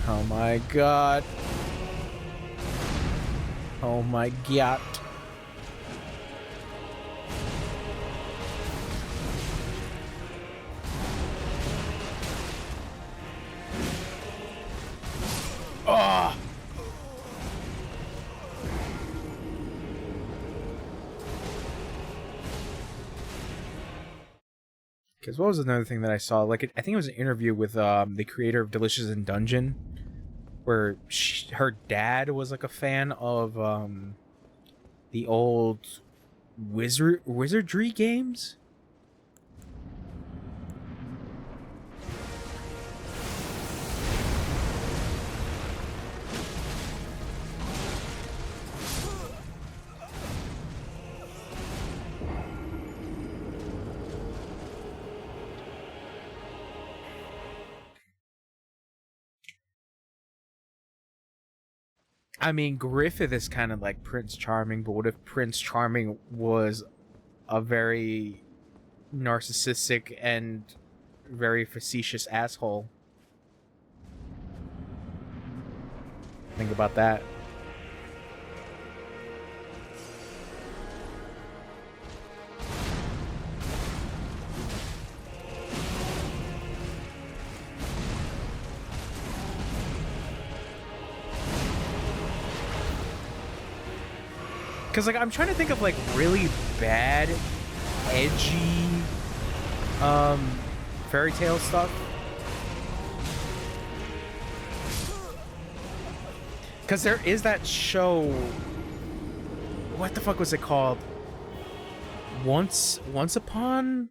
Oh my god. Oh my god. Oh! Because what was another thing that I saw? Like, I think it was an interview with the creator of Delicious in Dungeon, where her dad was like a fan of the old wizardry games. I mean, Griffith is kind of like Prince Charming, but what if Prince Charming was a very narcissistic and very facetious asshole? Think about that. Because, like, I'm trying to think of, like, really bad, edgy, fairy tale stuff. Because there is that show... What the fuck was it called? Once upon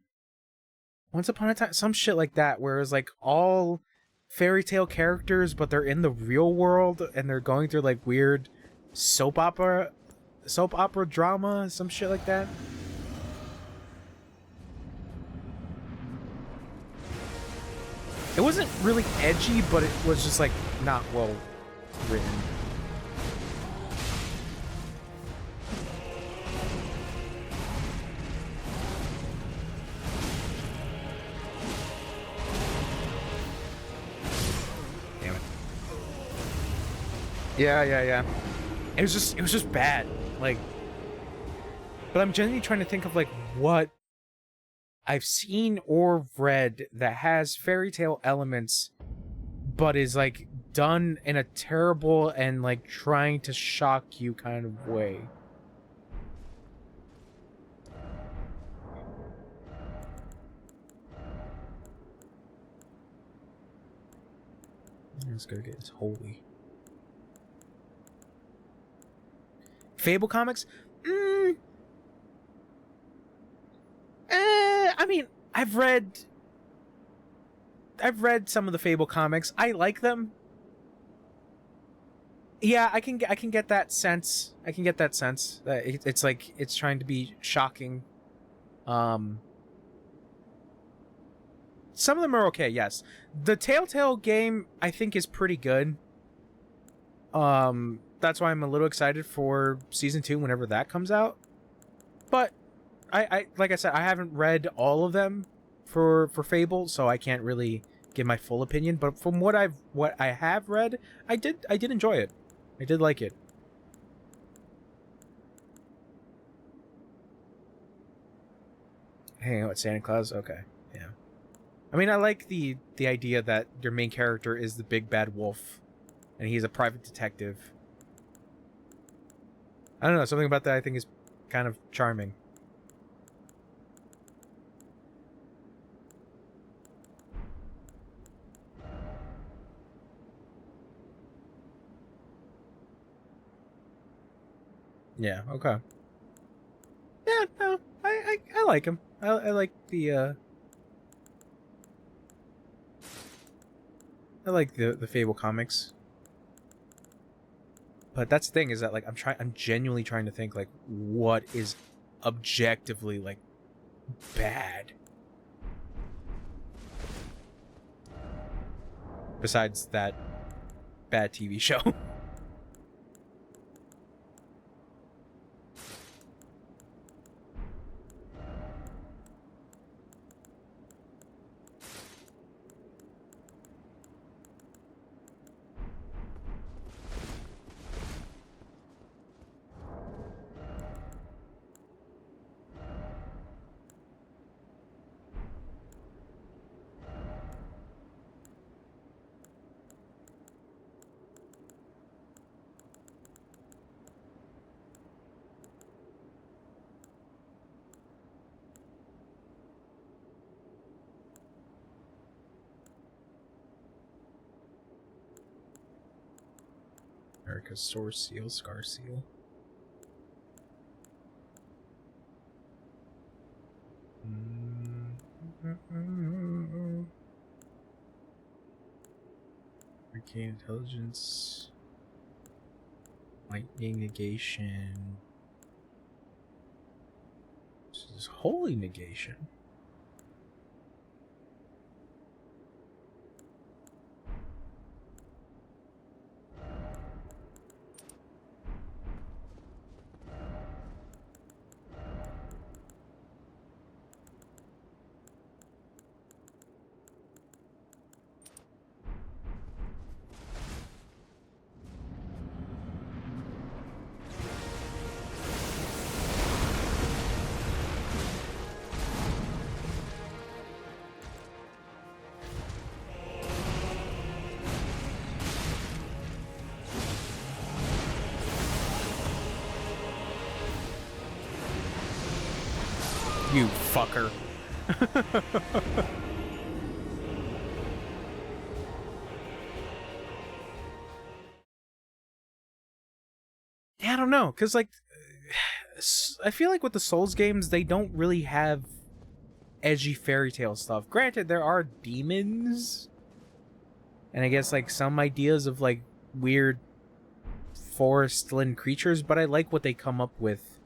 a time, some shit like that, where it was like all fairy tale characters, but they're in the real world and they're going through like weird soap opera drama, some shit like that. It wasn't really edgy, but it was just like not well written. Yeah. It was just bad. Like, but I'm genuinely trying to think of like what I've seen or read that has fairy tale elements, but is like done in a terrible and like trying to shock you kind of way. Let's go get this holy. Fable comics? I mean, I've read some of the Fable comics. I like them. Yeah, I can get that sense. I can get that sense that it's like it's trying to be shocking. Some of them are okay. Yes, the Telltale game I think is pretty good. That's why I'm a little excited for season 2 whenever that comes out. But I like I said, I haven't read all of them for Fable, so I can't really give my full opinion. But from what I have read, I did enjoy it. I did like it. Hanging out with Santa Claus? Okay. Yeah. I mean, I like the idea that your main character is the big bad wolf and he's a private detective. I don't know, something about that I think is kind of charming. Yeah, okay. Yeah, no, I like him. I like the I like the Fable comics. But that's the thing, is that like I'm genuinely trying to think like what is objectively like bad. Besides that bad TV show. America's Sword Seal, Scar Seal. Arcane Intelligence. Lightning Negation. This is Holy Negation. You fucker. Yeah, I don't know, because, like, I feel like with the Souls games, they don't really have edgy fairy tale stuff. Granted, there are demons, and I guess, like, some ideas of, like, weird forestland creatures, but I like what they come up with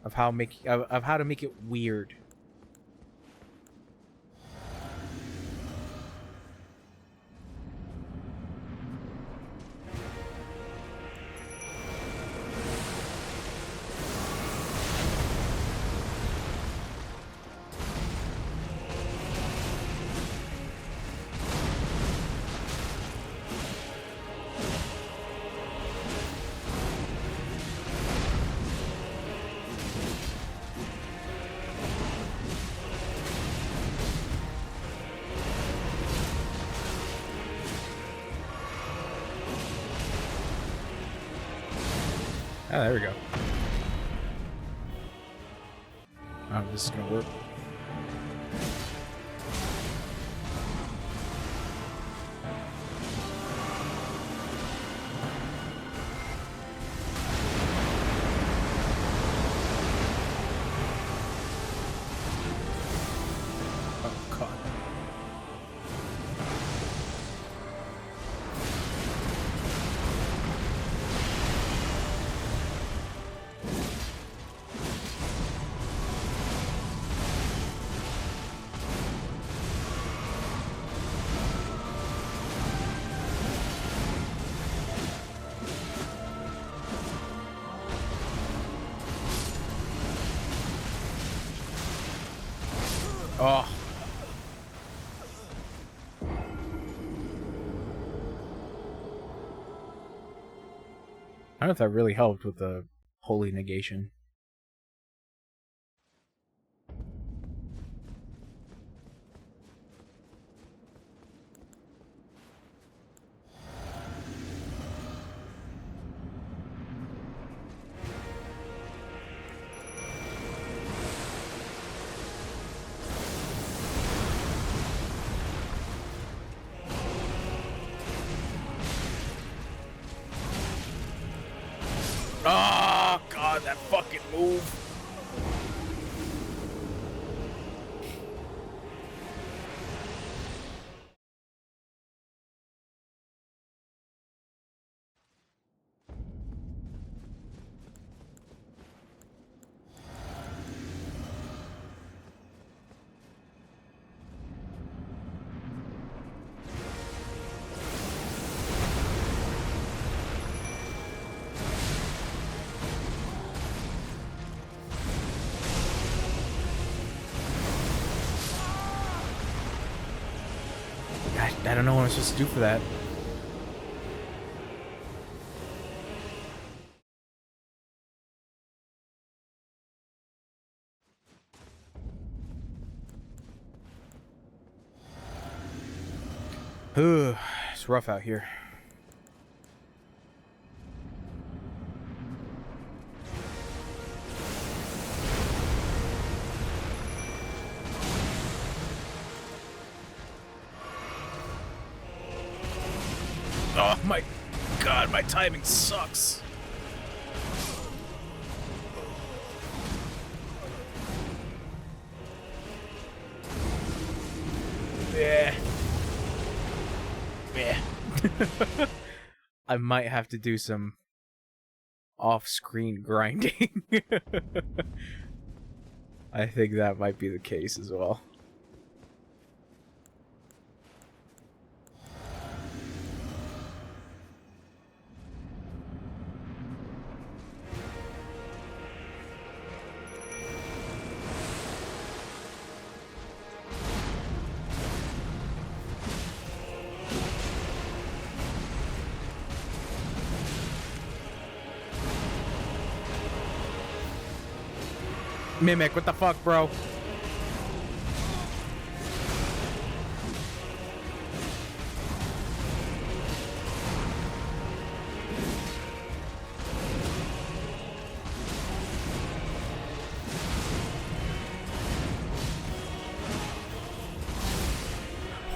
of how to make it weird. Oh, there we go. Oh, this is gonna work. Oh, God. Oh. I don't know if that really helped with the holy negation. Oh, God, that fucking move. I don't know what I'm supposed to do for that. It's rough out here. Oh my God, my timing sucks. Yeah. Yeah. I might have to do some off-screen grinding. I think that might be the case as well. Mimic, what the fuck, bro?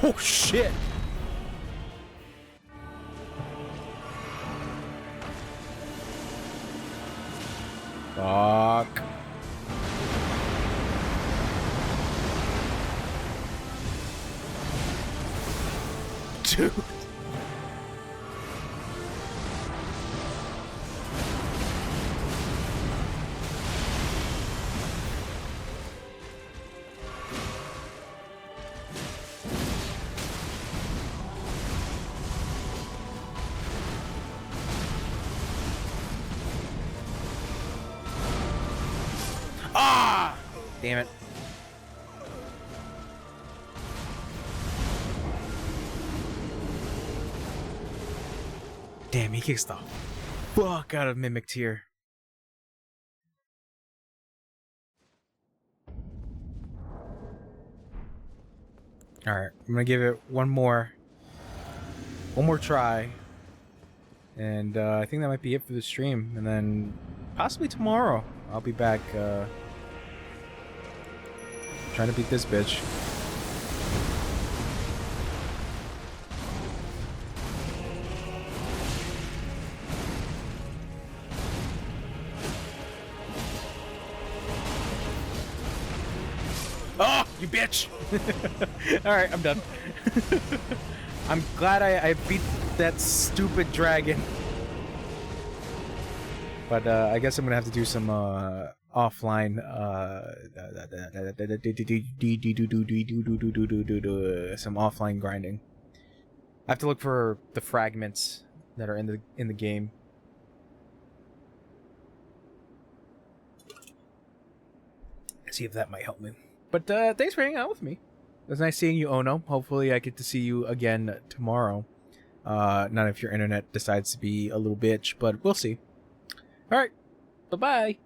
Oh shit! Fuck. Dude. Ah! Damn it. Damn, he kicks the fuck out of Mimic Tier. Alright, I'm gonna give it one more try. And I think that might be it for the stream. And then possibly tomorrow I'll be back trying to beat this bitch. Oh, you bitch! Alright, I'm done. I'm glad I beat that stupid dragon. But I guess I'm gonna have to do some offline some offline grinding. I have to look for the fragments that are in the game. See if that might help me. But thanks for hanging out with me. It was nice seeing you, Ono. Hopefully I get to see you again tomorrow. Not if your internet decides to be a little bitch, but we'll see. Alright, bye-bye.